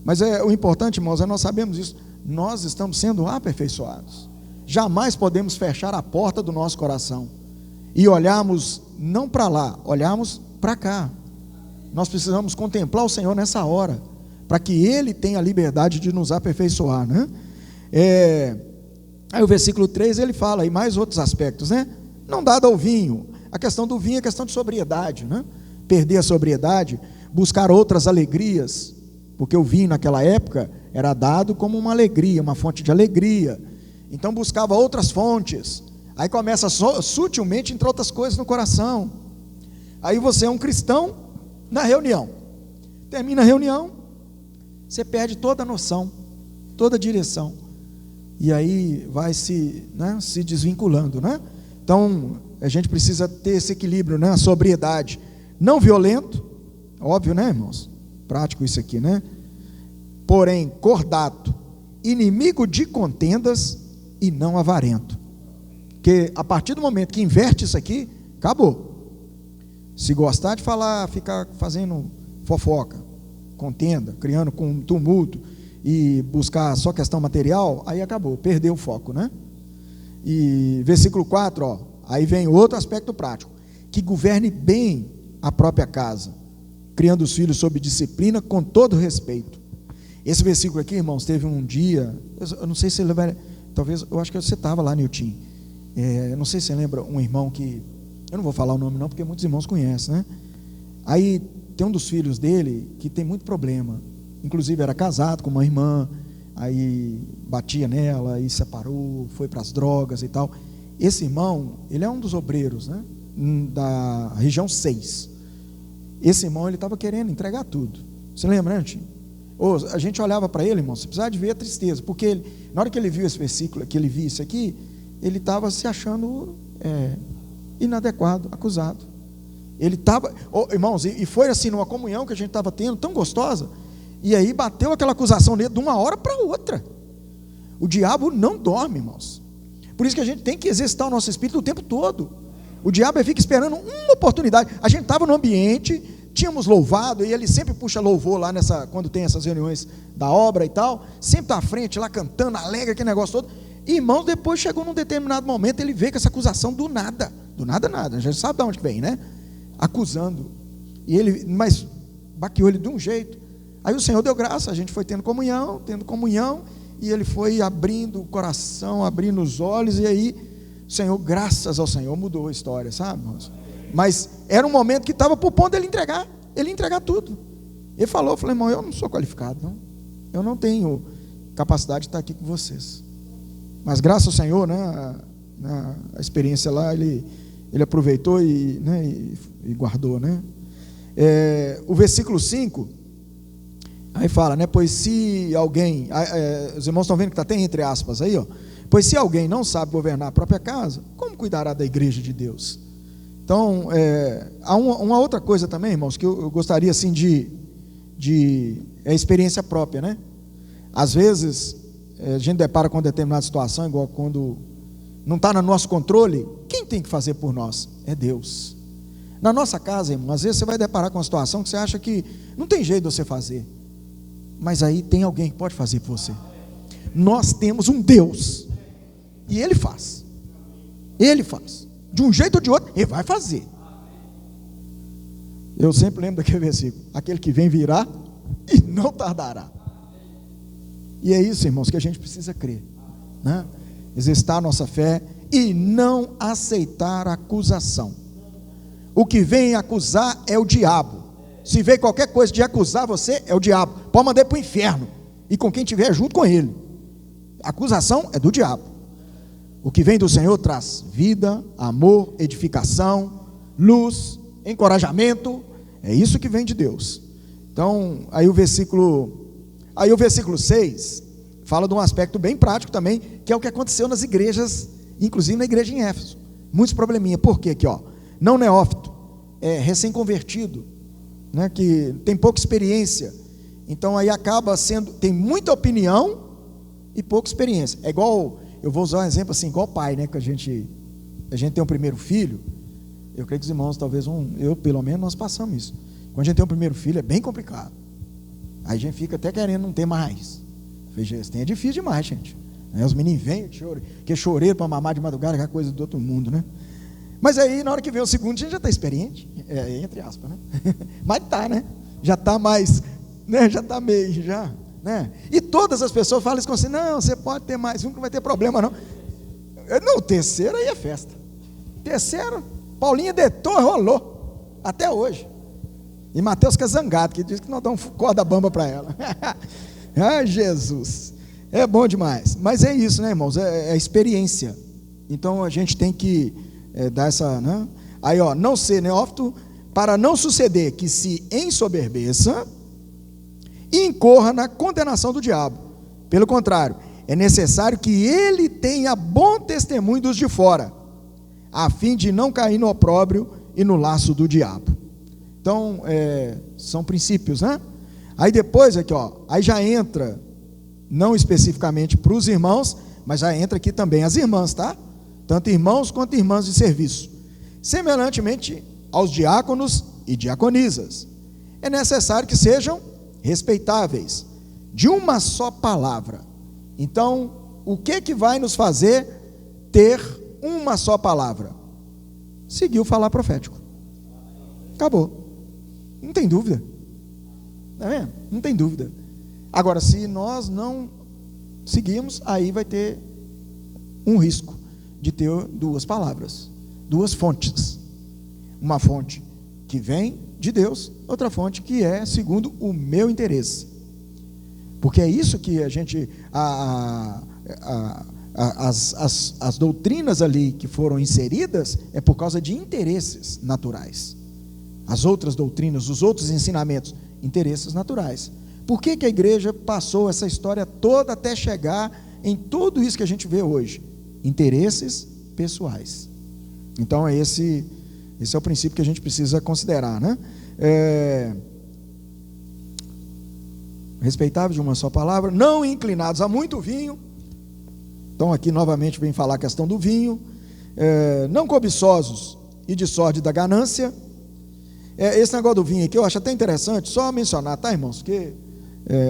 Speaker 1: Mas o importante, irmãos, é nós sabemos isso. Nós estamos sendo aperfeiçoados. Jamais podemos fechar a porta do nosso coração e olharmos não para lá, olharmos para cá. Nós precisamos contemplar o Senhor nessa hora, para que Ele tenha a liberdade de nos aperfeiçoar, né? Aí o versículo 3 ele fala, e mais outros aspectos, né? Não dado ao vinho. A questão do vinho é questão de sobriedade, né? Perder a sobriedade, buscar outras alegrias, porque o vinho naquela época era dado como uma alegria, uma fonte de alegria. Então buscava outras fontes, Aí começa sutilmente, entre outras coisas, no coração. Aí você é um cristão na reunião. Termina a reunião, você perde toda a noção, toda a direção. E aí vai se desvinculando, né? Então, a gente precisa ter esse equilíbrio, né? A sobriedade. Não violento, óbvio, né, irmãos? Prático isso aqui, né? Porém, cordato, inimigo de contendas e não avarento. Porque a partir do momento que inverte isso aqui, acabou. Se gostar de falar, ficar fazendo fofoca, contenda, criando com tumulto e buscar só questão material, aí acabou, perdeu o foco, né? E versículo 4, aí vem outro aspecto prático: que governe bem a própria casa, criando os filhos sob disciplina com todo respeito. Esse versículo aqui, irmãos, teve um dia, eu não sei se você lembra, talvez, eu acho que você estava lá, Nilton. Não sei se você lembra um irmão que, eu não vou falar o nome não, porque muitos irmãos conhecem, né? Aí tem um dos filhos dele que tem muito problema, inclusive era casado com uma irmã, aí batia nela, aí separou, foi para as drogas e tal. Esse irmão, ele é um dos obreiros, né, da região 6. Esse irmão, ele estava querendo entregar tudo. Você lembra, né, tio? A gente olhava para ele, irmão, você precisava de ver a tristeza, porque ele, na hora que ele viu esse versículo, que ele viu isso aqui, ele estava se achando inadequado, acusado. Ele estava, irmãos, e foi assim, numa comunhão que a gente estava tendo, tão gostosa, e aí bateu aquela acusação nele de uma hora para outra. O diabo não dorme, irmãos. Por isso que a gente tem que exercitar o nosso espírito o tempo todo. O diabo fica esperando uma oportunidade. A gente estava no ambiente, tínhamos louvado, e ele sempre puxa louvor lá quando tem essas reuniões da obra e tal, sempre está à frente lá cantando, alegre, aquele negócio todo. E, irmãos, depois chegou num determinado momento, ele veio com essa acusação do nada, nada, a gente sabe de onde que vem, né? Acusando, mas baqueou ele de um jeito. Aí o Senhor deu graça, a gente foi tendo comunhão, e ele foi abrindo o coração, abrindo os olhos, e aí o Senhor, graças ao Senhor, mudou a história, sabe, irmãos? Mas era um momento que estava por ponto dele entregar tudo. Ele falou, eu falei, irmão, eu não sou qualificado, não. Eu não tenho capacidade de estar aqui com vocês. Mas graças ao Senhor, né, a experiência lá, ele aproveitou e guardou, né? O versículo 5, aí fala, né? Pois se alguém, os irmãos estão vendo que está até entre aspas aí, pois se alguém não sabe governar a própria casa, como cuidará da igreja de Deus? Então, há uma outra coisa também, irmãos, que eu gostaria assim de experiência própria, né? Às vezes a gente depara com determinada situação, igual quando não está no nosso controle. Quem tem que fazer por nós? É Deus. Na nossa casa, irmão, às vezes você vai deparar com uma situação que você acha que não tem jeito de você fazer, mas aí tem alguém que pode fazer por você. Nós temos um Deus, e Ele faz, de um jeito ou de outro, Ele vai fazer. Eu sempre lembro daquele versículo: aquele que vem virá e não tardará. E é isso, irmãos, que a gente precisa crer, né? Exercitar a nossa fé e não aceitar acusação. O que vem acusar é o diabo. Se vem qualquer coisa de acusar você, é o diabo. Pode mandar para o inferno, e com quem estiver junto com ele. A acusação é do diabo. O que vem do Senhor traz vida, amor, edificação, luz, encorajamento. É isso que vem de Deus. Então, aí o versículo 6 fala de um aspecto bem prático também, que é o que aconteceu nas igrejas, inclusive na igreja em Éfeso. Muitos probleminha. Por quê? Aqui, não neófito, recém-convertido, né, que tem pouca experiência. Então aí acaba tem muita opinião e pouca experiência. É igual, eu vou usar um exemplo assim, igual pai, né, que a gente tem um primeiro filho. Eu creio que os irmãos, talvez eu pelo menos, nós passamos isso. Quando a gente tem um primeiro filho, é bem complicado. Aí a gente fica até querendo não ter mais. É difícil demais, gente. Os meninos vêm, que choreiro para mamar de madrugada, aquela coisa do outro mundo, né? Mas aí, na hora que vem o segundo, a gente já está experiente, entre aspas, né? Mas está, né? Já está mais, né? Já está meio, já, né? E todas as pessoas falam isso assim: não, você pode ter mais um, que não vai ter problema, não. Não, o terceiro aí é festa. Terceiro, Paulinha detou, rolou, até hoje. E Mateus que é zangado, que diz que nós damos corda bamba para ela. Ai, Jesus, é bom demais. Mas é isso, né, irmãos? É a experiência. Então a gente tem que dar essa, né? Aí, ó, não ser neófito, para não suceder que se ensoberbeça e incorra na condenação do diabo. Pelo contrário, é necessário que ele tenha bom testemunho dos de fora, a fim de não cair no opróbrio e no laço do diabo. Então, são princípios, né? Aí depois aqui, ó, aí já entra, não especificamente para os irmãos, mas já entra aqui também as irmãs, tá? Tanto irmãos quanto irmãs de serviço. Semelhantemente aos diáconos e diaconisas, é necessário que sejam respeitáveis, de uma só palavra. Então, o que vai nos fazer ter uma só palavra? Seguir o falar profético. Acabou. Não tem dúvida. Não tem dúvida. Agora, se nós não seguirmos, aí vai ter um risco de ter duas palavras, duas fontes. Uma fonte que vem de Deus, outra fonte que é segundo o meu interesse. Porque é isso que a gente, as doutrinas ali que foram inseridas, é por causa de interesses naturais. As outras doutrinas, os outros ensinamentos, interesses naturais. Por que a igreja passou essa história toda até chegar em tudo isso que a gente vê hoje? Interesses pessoais. Então esse é o princípio que a gente precisa considerar, né? Respeitáveis de uma só palavra, não inclinados a muito vinho. Então aqui novamente vem falar a questão do vinho. Não cobiçosos e de sorte da ganância. Esse negócio do vinho aqui eu acho até interessante só mencionar, tá, irmãos? Porque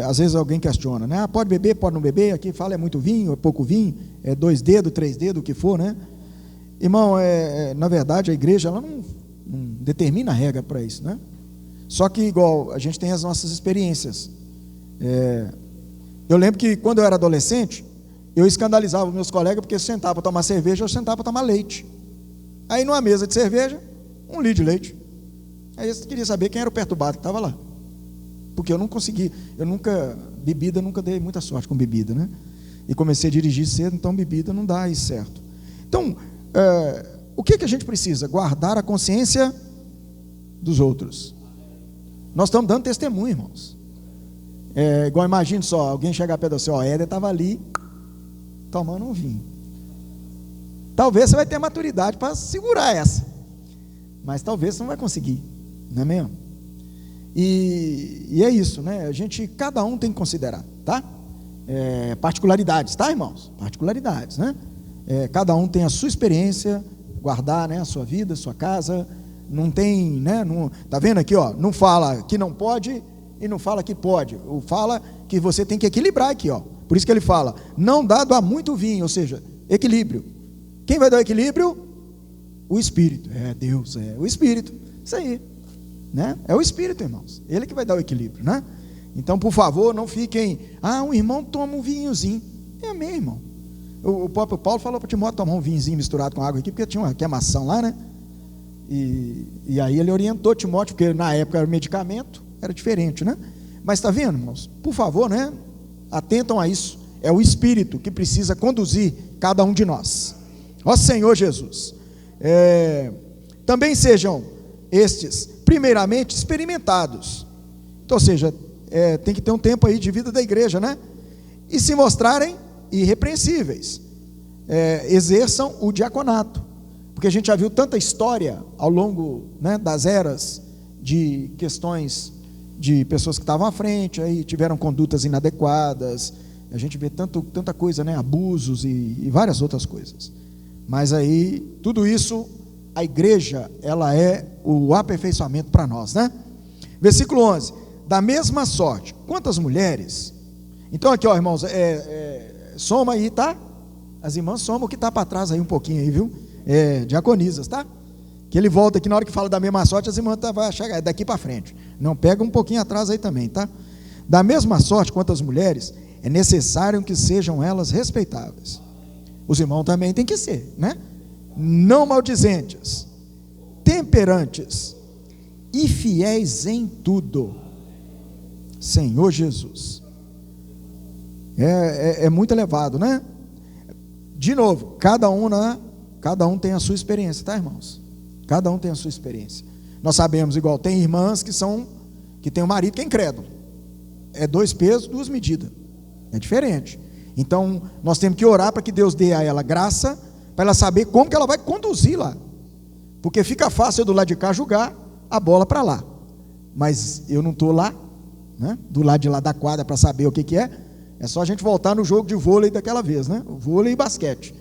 Speaker 1: às vezes alguém questiona, né? Pode beber, pode não beber. Aqui fala é muito vinho, é pouco vinho, é 2 dedos, 3 dedos, o que for, né? Irmão, na verdade a igreja ela não determina a regra para isso, né? Só que igual a gente tem as nossas experiências. Eu lembro que quando eu era adolescente, eu escandalizava os meus colegas porque eu sentava para tomar cerveja, eu sentava para tomar leite. Aí numa mesa de cerveja, 1 litro de leite. Aí eu queria saber quem era o perturbado que estava lá. Porque eu não consegui, bebida, nunca dei muita sorte com bebida, né? E comecei a dirigir cedo, então bebida não dá aí certo. Então, o que a gente precisa? Guardar a consciência dos outros. Nós estamos dando testemunho, irmãos. Igual imagine só, alguém chegar perto de você, Éder estava ali, tomando um vinho. Talvez você vai ter maturidade para segurar essa, mas talvez você não vai conseguir, não é mesmo? E é isso, né? Cada um tem que considerar, tá? Particularidades, tá, irmãos? Particularidades, né? Cada um tem a sua experiência, guardar, né, a sua vida, a sua casa. Não tem, né? Tá vendo aqui, ó? Não fala que não pode e não fala que pode. Fala que você tem que equilibrar aqui, ó. Por isso que ele fala, não dado a muito vinho, ou seja, equilíbrio. Quem vai dar o equilíbrio? O Espírito. Deus, o Espírito. Isso aí, né? É o Espírito, irmãos. Ele que vai dar o equilíbrio, né? Então, por favor, não fiquem, um irmão toma um vinhozinho. Amém, irmão. O próprio Paulo falou para Timóteo tomar um vinhozinho misturado com água aqui, porque tinha uma queimação lá, né? E aí ele orientou Timóteo, porque na época era medicamento, era diferente, né? Mas está vendo, irmãos? Por favor, né? Atentam a isso. É o Espírito que precisa conduzir cada um de nós. Ó Senhor Jesus. Também sejam estes, primeiramente, experimentados. Então, ou seja, tem que ter um tempo aí de vida da igreja, né? E se mostrarem irrepreensíveis. Exerçam o diaconato. Porque a gente já viu tanta história ao longo, né, das eras de questões de pessoas que estavam à frente, aí tiveram condutas inadequadas, a gente vê tanta coisa, né, abusos e várias outras coisas. Mas aí, tudo isso, a igreja, ela é o aperfeiçoamento para nós, né? Versículo 11, da mesma sorte, quantas mulheres? Então aqui, ó, irmãos, soma aí, tá? As irmãs somam o que está para trás aí um pouquinho aí, viu? Diaconisas, tá? Que ele volta aqui na hora que fala da mesma sorte, as irmãs vão chegar daqui para frente. Não, pega um pouquinho atrás aí também, tá? Da mesma sorte quanto as mulheres, é necessário que sejam elas respeitáveis. Os irmãos também têm que ser, né? Não maldizentes, temperantes e fiéis em tudo. Senhor Jesus. É muito elevado, né? De novo, cada um na Cada um tem a sua experiência, tá, irmãos? Cada um tem a sua experiência. Nós sabemos, igual, tem irmãs que tem um marido que é incrédulo. É 2 pesos, 2 medidas. É diferente. Então, nós temos que orar para que Deus dê a ela graça, para ela saber como que ela vai conduzir lá. Porque fica fácil eu do lado de cá jogar a bola para lá. Mas eu não estou lá, né, do lado de lá da quadra para saber o que é. É só a gente voltar no jogo de vôlei daquela vez, né? Vôlei e basquete.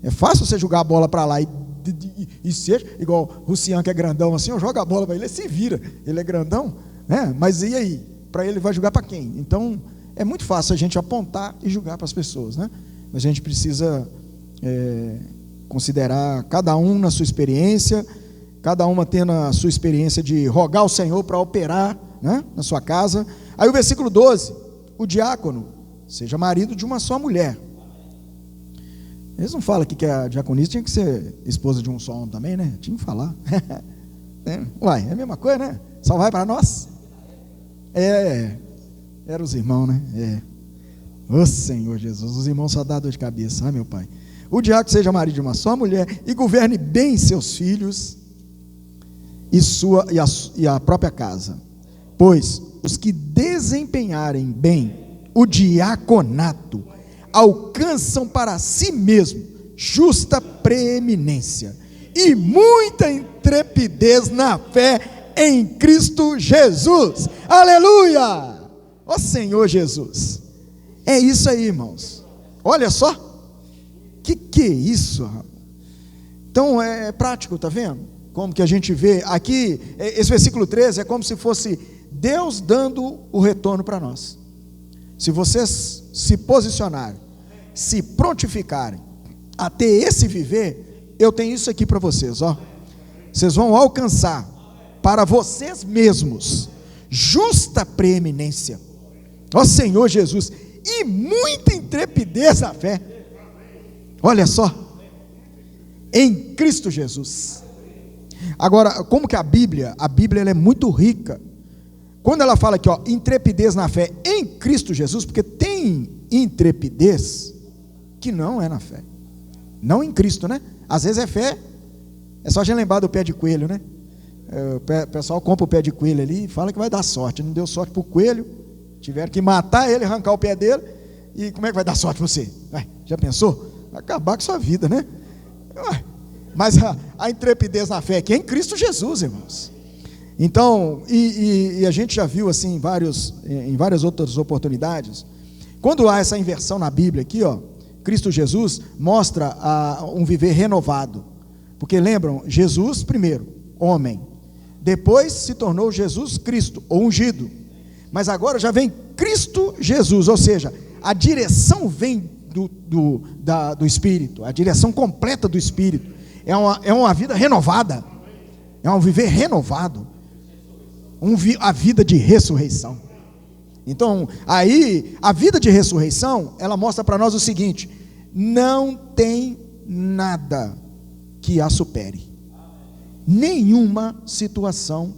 Speaker 1: É fácil você jogar a bola para lá e seja, igual o Luciano, que é grandão assim, eu jogo a bola para ele se vira. Ele é grandão, né? Mas e aí? Para ele vai jogar para quem? Então, é muito fácil a gente apontar e julgar para as pessoas, né? Mas a gente precisa considerar cada um na sua experiência, cada uma tendo a sua experiência de rogar ao Senhor para operar, né, na sua casa. Aí o versículo 12, o diácono seja marido de uma só mulher. Eles não falam aqui que a diaconisa tinha que ser esposa de um só homem também, né? Tinha que falar. Uai, é a mesma coisa, né? Só vai para nós? Eram os irmãos, né? Ô Senhor Jesus, os irmãos só dão dor de cabeça, meu Pai. O diácono seja marido de uma só mulher e governe bem seus filhos e a própria casa. Pois os que desempenharem bem o diaconato alcançam para si mesmo justa preeminência e muita intrepidez na fé em Cristo Jesus. Aleluia! Ó Senhor Jesus. É isso aí, irmãos. Olha só. Que é isso? Então é prático, tá vendo? Como que a gente vê aqui, esse versículo 13 é como se fosse Deus dando o retorno para nós. Se vocês se posicionarem, se prontificarem a ter esse viver, eu tenho isso aqui para vocês, ó. Vocês vão alcançar para vocês mesmos justa preeminência, ó Senhor Jesus, e muita intrepidez na fé. Olha só, em Cristo Jesus. Agora, como que a Bíblia ela é muito rica. Quando ela fala aqui, ó, intrepidez na fé em Cristo Jesus, porque tem intrepidez que não é na fé, não em Cristo, né? Às vezes é fé, é só a gente lembrar do pé de coelho, né? O pessoal compra o pé de coelho ali e fala que vai dar sorte. Não deu sorte para o coelho, tiveram que matar ele, arrancar o pé dele, e como é que vai dar sorte para você? Já pensou? Vai acabar com sua vida, né? Mas a intrepidez na fé aqui é em Cristo Jesus, irmãos. Então, e a gente já viu assim em várias outras oportunidades, quando há essa inversão na Bíblia aqui, ó, Cristo Jesus mostra um viver renovado, porque lembram, Jesus primeiro, homem, depois se tornou Jesus Cristo, ou ungido, mas agora já vem Cristo Jesus, ou seja, a direção vem do Espírito, a direção completa do Espírito, é uma vida renovada, é um viver renovado, a vida de ressurreição. Então, aí, a vida de ressurreição, ela mostra para nós o seguinte: não tem nada que a supere, nenhuma situação,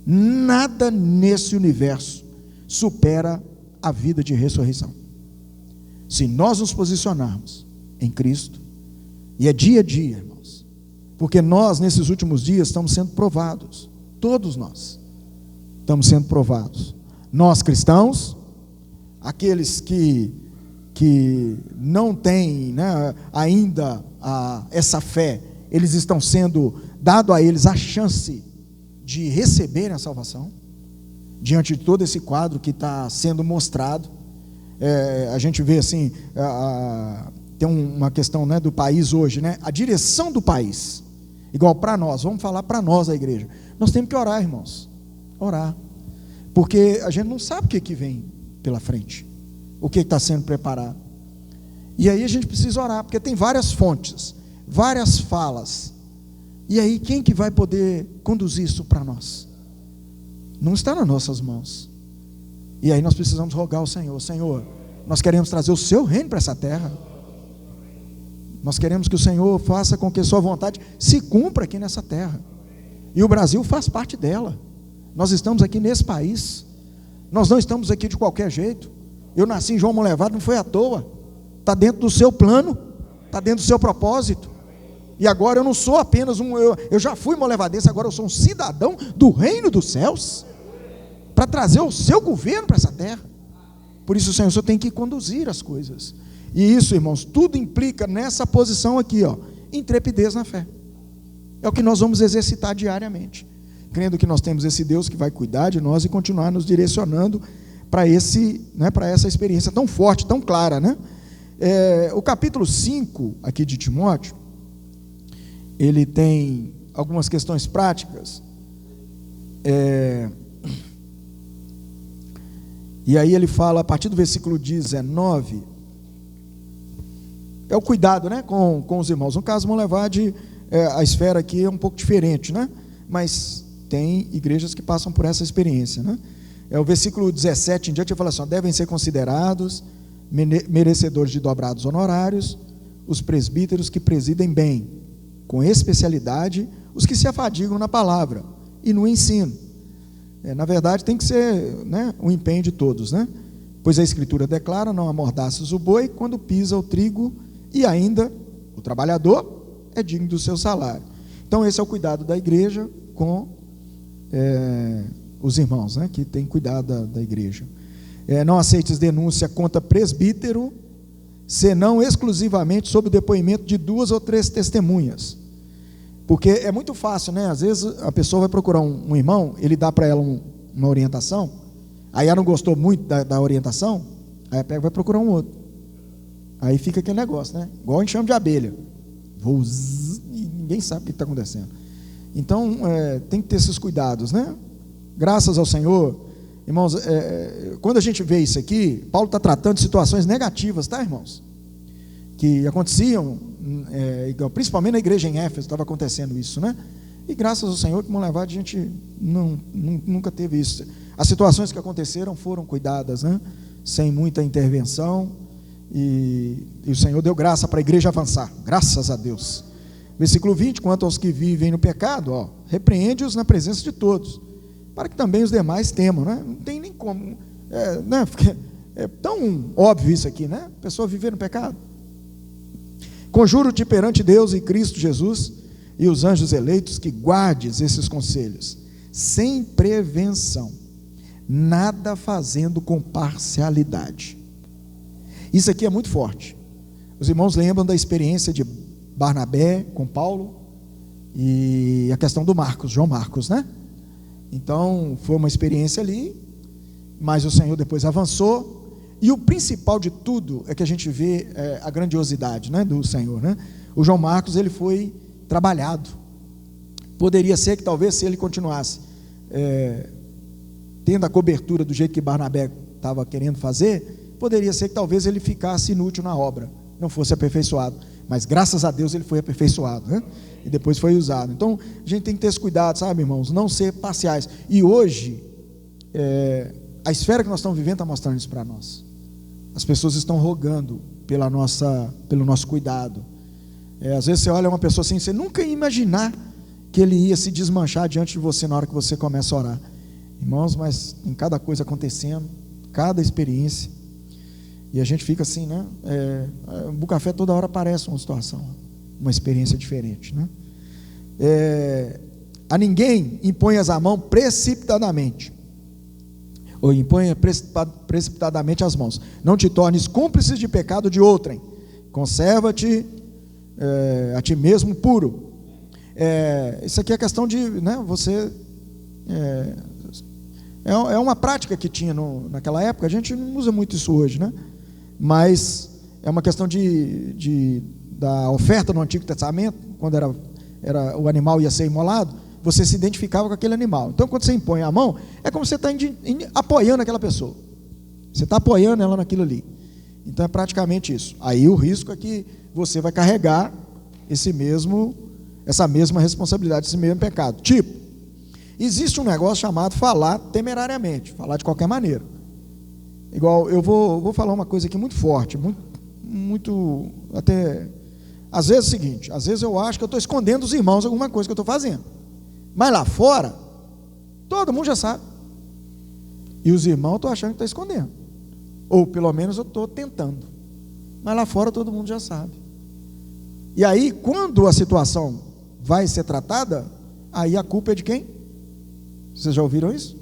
Speaker 1: nada nesse universo supera a vida de ressurreição. Se nós nos posicionarmos em Cristo, e é dia a dia, irmãos, porque nós nesses últimos dias estamos sendo provados, todos nós estamos sendo provados, nós cristãos, aqueles que não têm, né, ainda essa fé, eles estão sendo dado a eles a chance de receberem a salvação, diante de todo esse quadro que está sendo mostrado. A gente vê assim, tem uma questão, né, do país hoje, né, a direção do país, igual para nós, vamos falar para nós a igreja, nós temos que orar, irmãos, orar, porque a gente não sabe o que vem pela frente, o que está sendo preparado, e aí a gente precisa orar, porque tem várias fontes, várias falas, e aí quem que vai poder conduzir isso para nós? Não está nas nossas mãos. E aí nós precisamos rogar ao Senhor: Senhor, nós queremos trazer o seu reino para essa terra, nós queremos que o Senhor faça com que a sua vontade se cumpra aqui nessa terra, e o Brasil faz parte dela. Nós estamos aqui nesse país, nós não estamos aqui de qualquer jeito. Eu nasci em João Monlevade, não foi à toa, está dentro do seu plano, está dentro do seu propósito. E agora eu não sou apenas eu já fui molevadense, agora eu sou um cidadão do reino dos céus, para trazer o seu governo para essa terra. Por isso, Senhor, o Senhor tem que conduzir as coisas. E isso, irmãos, tudo implica nessa posição aqui, ó, intrepidez na fé. É o que nós vamos exercitar diariamente, crendo que nós temos esse Deus que vai cuidar de nós e continuar nos direcionando para essa experiência tão forte, tão clara, né? O capítulo 5 aqui de Timóteo, ele tem algumas questões práticas, e aí ele fala, a partir do versículo 19, é o cuidado, né, com os irmãos. No caso, vamos levar a esfera aqui é um pouco diferente, né? Mas tem igrejas que passam por essa experiência, né? O versículo 17 em diante, ele fala assim, devem ser considerados merecedores de dobrados honorários os presbíteros que presidem bem, com especialidade, os que se afadigam na palavra e no ensino. Na verdade, tem que ser, né, o empenho de todos, né? Pois a Escritura declara, não amordaças o boi quando pisa o trigo, e ainda o trabalhador é digno do seu salário. Então esse é o cuidado da igreja com os irmãos, né, que tem cuidado da igreja. Não aceites denúncia contra presbítero, senão exclusivamente sob o depoimento de 2 ou 3 testemunhas, porque é muito fácil, né? Às vezes a pessoa vai procurar um irmão, ele dá para ela uma orientação, aí ela não gostou muito da orientação, aí ela pega e vai procurar um outro, aí fica aquele negócio, né? Igual enxame de abelha, e ninguém sabe o que está acontecendo. Então tem que ter esses cuidados, né? Graças ao Senhor, irmãos, quando a gente vê isso aqui, Paulo está tratando de situações negativas, tá, irmãos? Que aconteciam, principalmente na igreja em Éfeso, estava acontecendo isso, né? E graças ao Senhor, que a gente nunca teve isso. As situações que aconteceram foram cuidadas, né? Sem muita intervenção, e o Senhor deu graça para a igreja avançar, graças a Deus. Versículo 20, quanto aos que vivem no pecado, repreende-os na presença de todos, para que também os demais temam, né? Não tem nem como, né? É tão óbvio isso aqui, né? A pessoa viver no pecado. Conjuro-te perante Deus e Cristo Jesus e os anjos eleitos que guardes esses conselhos, sem prevenção, nada fazendo com parcialidade. Isso aqui é muito forte. Os irmãos lembram da experiência de Barnabé com Paulo e a questão do Marcos, João Marcos, né? Então foi uma experiência ali, mas o Senhor depois avançou. E o principal de tudo é que a gente vê a grandiosidade, né, do Senhor, né? O João Marcos, ele foi trabalhado. Poderia ser que talvez, se ele continuasse tendo a cobertura do jeito que Barnabé estava querendo fazer, poderia ser que talvez ele ficasse inútil na obra, não fosse aperfeiçoado. Mas graças a Deus ele foi aperfeiçoado, né? E depois foi usado. Então a gente tem que ter esse cuidado, sabe, irmãos? Não ser parciais. E hoje a esfera que nós estamos vivendo está mostrando isso para nós. As pessoas estão rogando pelo nosso cuidado. Às vezes você olha uma pessoa assim, você nunca ia imaginar que ele ia se desmanchar diante de você na hora que você começa a orar. Irmãos, mas em cada coisa acontecendo, cada experiência, e a gente fica assim, né? O Bucafé toda hora aparece uma situação, uma experiência diferente, né? A ninguém imponhas a mão precipitadamente, ou imponha precipitadamente as mãos. Não te tornes cúmplices de pecado de outrem. Conserva-te a ti mesmo puro. Isso aqui é questão de, né, você... É uma prática que tinha naquela época. A gente não usa muito isso hoje, né? Mas é uma questão da oferta no Antigo Testamento. Quando o animal ia ser imolado, você se identificava com aquele animal. Então quando você impõe a mão, é como você está apoiando aquela pessoa, você está apoiando ela naquilo ali. Então é praticamente isso. Aí o risco é que você vai carregar essa mesma responsabilidade, esse mesmo pecado. Tipo, existe um negócio chamado falar temerariamente, falar de qualquer maneira. Igual, eu vou falar uma coisa aqui muito forte, muito até, às vezes é o seguinte, às vezes eu acho que eu estou escondendo dos irmãos alguma coisa que eu estou fazendo, mas lá fora, todo mundo já sabe, e os irmãos estão achando que estão escondendo, ou pelo menos eu estou tentando, mas lá fora todo mundo já sabe. E aí, quando a situação vai ser tratada, aí a culpa é de quem? Vocês já ouviram isso?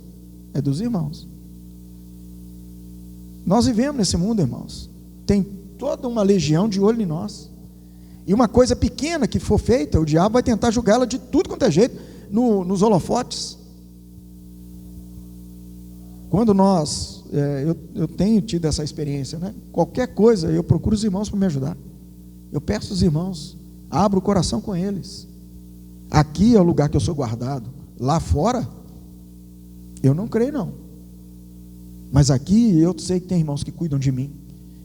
Speaker 1: É dos irmãos. Nós vivemos nesse mundo, irmãos. Tem toda uma legião de olho em nós. E uma coisa pequena que for feita, o diabo vai tentar julgá-la de tudo quanto é jeito, nos holofotes. Quando nós, eu tenho tido essa experiência, né? Qualquer coisa, eu procuro os irmãos para me ajudar. Eu peço os irmãos, abro o coração com eles. Aqui é o lugar que eu sou guardado. Lá fora, eu não creio não. Mas aqui eu sei que tem irmãos que cuidam de mim,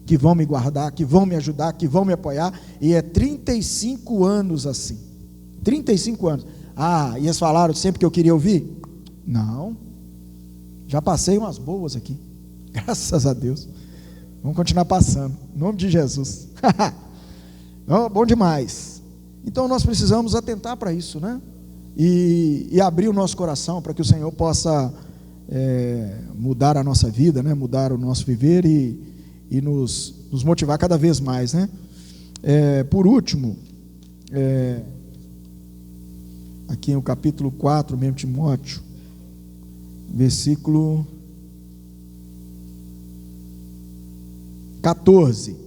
Speaker 1: que vão me guardar, que vão me ajudar, que vão me apoiar. E é 35 anos assim. 35 anos. Ah, e eles falaram sempre que eu queria ouvir? Não. Já passei umas boas aqui. Graças a Deus. Vamos continuar passando. Em nome de Jesus. Oh, bom demais. Então nós precisamos atentar para isso, né? E abrir o nosso coração para que o Senhor possa mudar a nossa vida, né? Mudar o nosso viver e nos motivar cada vez mais, né? Por último, aqui no capítulo 4, mesmo Timóteo, versículo 14.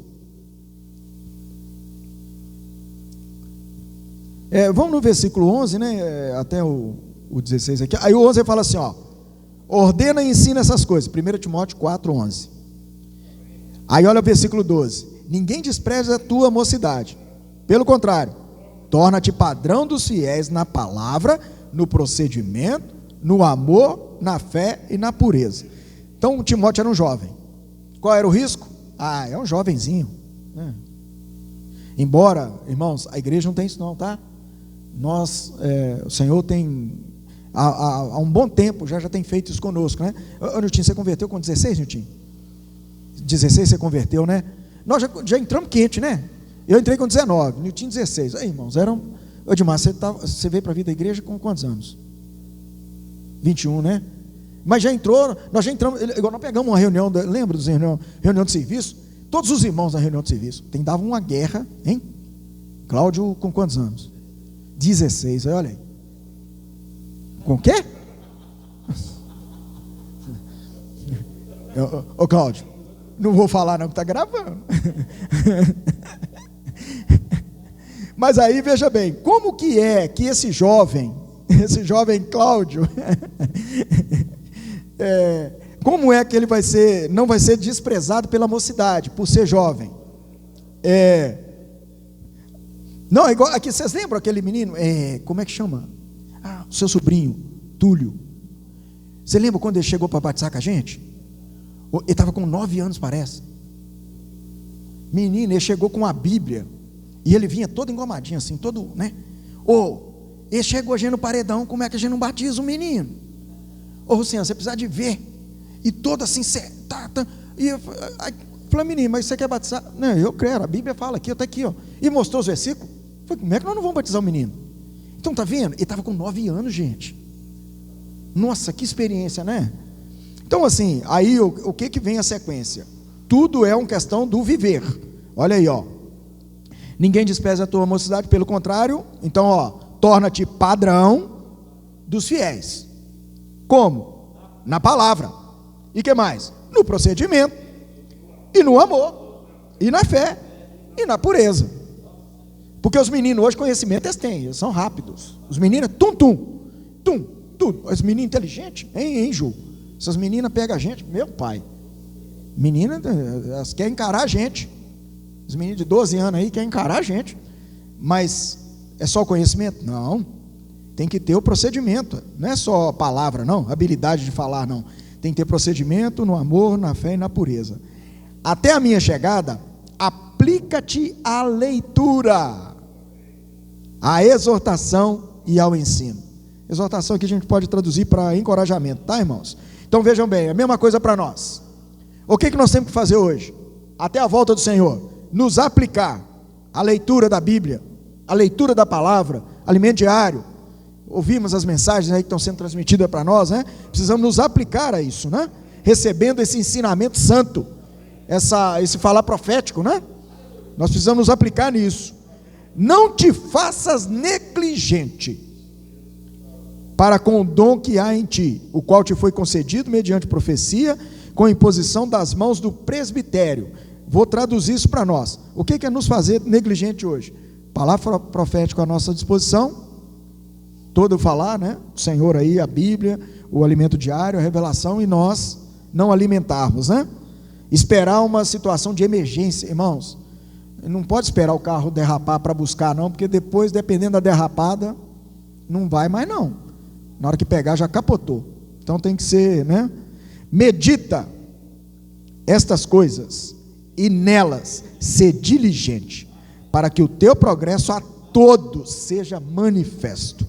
Speaker 1: Vamos no versículo 11, né? Até o 16 aqui. Aí o 11 fala assim, ó: ordena e ensina essas coisas. 1 Timóteo 4, 11. Aí olha o versículo 12: ninguém despreza a tua mocidade, pelo contrário, torna-te padrão dos fiéis na palavra, no procedimento, no amor, na fé e na pureza. Então o Timóteo era um jovem. Qual era o risco? É um jovenzinho, né? Embora, irmãos, a igreja não tem isso não, tá? O Senhor tem, há um bom tempo, já tem feito isso conosco, né? Niltinho, você converteu com 16, Niltinho? 16 você converteu, né? Nós já entramos quente, né? Eu entrei com 19, Niltinho 16. Aí, irmãos, Edmar, você veio para a vida da igreja com quantos anos? 21, né? Mas nós já entramos, igual nós pegamos uma reunião, lembra dos reunião de serviço? Todos os irmãos na reunião de serviço, davam uma guerra, hein? Cláudio com quantos anos? 16, olha aí. Com o quê? Ô Cláudio, não vou falar não, que está gravando. Mas aí veja bem, como que é que esse jovem Cláudio, como é que ele não vai ser desprezado pela mocidade, por ser jovem? Não, igual aqui, vocês lembram aquele menino, como é que chama? O seu sobrinho, Túlio. Você lembra quando ele chegou para batizar com a gente? Ele estava com 9 anos, parece. Menino, ele chegou com a Bíblia, e ele vinha todo engomadinho assim, todo, né? Ele chegou a gente no paredão, como é que a gente não batiza o menino? Senhor, você precisa de ver. E todo assim, e eu falei, menino, mas você quer batizar? Não, eu quero, a Bíblia fala aqui, está aqui, ó. E mostrou os versículos. Eu falei, como é que nós não vamos batizar o menino? Então, tá vendo? Ele estava com 9 anos, gente. Nossa, que experiência, né? Então, assim, aí o que vem a sequência? Tudo é uma questão do viver. Olha aí, ó. Ninguém despreza a tua mocidade, pelo contrário, então, ó, torna-te padrão dos fiéis. Como? Na palavra. E que mais? No procedimento, e no amor, e na fé, e na pureza. Porque os meninos hoje, conhecimento eles têm, eles são rápidos. Os meninos, tudo. Os meninos inteligentes, hein, Ju? Essas meninas pegam a gente, meu pai. Meninas, elas querem encarar a gente. Os meninos de 12 anos aí querem encarar a gente. Mas é só o conhecimento? Não. Tem que ter o procedimento. Não é só a palavra, não. Habilidade de falar, não. Tem que ter procedimento no amor, na fé e na pureza. Até a minha chegada, aplica-te à leitura, à exortação e ao ensino. Exortação que a gente pode traduzir para encorajamento, tá, irmãos? Então vejam bem, a mesma coisa para nós. O que nós temos que fazer hoje? Até a volta do Senhor, nos aplicar à leitura da Bíblia, à leitura da palavra, alimento diário. Ouvimos as mensagens aí que estão sendo transmitidas para nós, né? Precisamos nos aplicar a isso, né? Recebendo esse ensinamento santo, esse falar profético, né? Nós precisamos nos aplicar nisso. não te faças negligente para com o dom que há em ti, o qual te foi concedido mediante profecia, com imposição das mãos do presbitério. Vou traduzir isso para nós. O que é nos fazer negligente hoje? Palavra profética à nossa disposição, todo falar, né? O Senhor aí, a Bíblia, o alimento diário, a revelação, e nós não alimentarmos, né? Esperar uma situação de emergência, irmãos. Não pode esperar o carro derrapar para buscar, não, porque depois, dependendo da derrapada, não vai mais não. Na hora que pegar já capotou. Então tem que ser, né? Medita estas coisas e nelas ser diligente, para que o teu progresso a todos seja manifesto.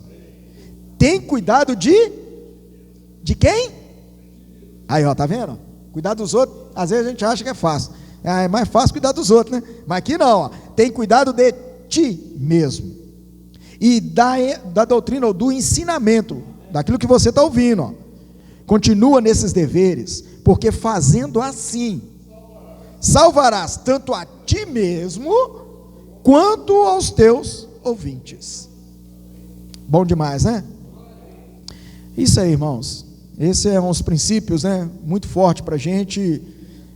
Speaker 1: Tem cuidado de quem? Aí, ó, tá vendo? Cuidar dos outros, às vezes a gente acha que é fácil. É mais fácil cuidar dos outros, né? Mas aqui não, ó. Tem cuidado de ti mesmo. E da doutrina ou do ensinamento, daquilo que você está ouvindo, ó. Continua nesses deveres, porque fazendo assim, salvarás tanto a ti mesmo, quanto aos teus ouvintes. Bom demais, né? Isso aí, irmãos. Esses são os princípios, né? Muito forte para a gente,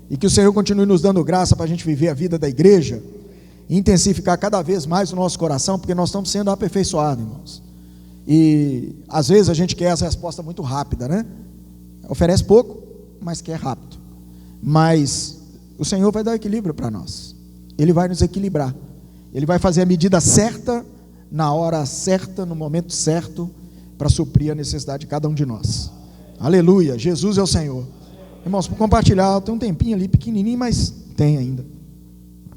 Speaker 1: e que o Senhor continue nos dando graça para a gente viver a vida da igreja, e intensificar cada vez mais o nosso coração, porque nós estamos sendo aperfeiçoados, irmãos. E às vezes a gente quer essa resposta muito rápida, né? Oferece pouco, mas quer rápido. Mas o Senhor vai dar equilíbrio para nós. Ele vai nos equilibrar. Ele vai fazer a medida certa, na hora certa, no momento certo, para suprir a necessidade de cada um de nós. Aleluia, Jesus é o Senhor. Irmãos, para compartilhar, tem um tempinho ali pequenininho, mas tem ainda.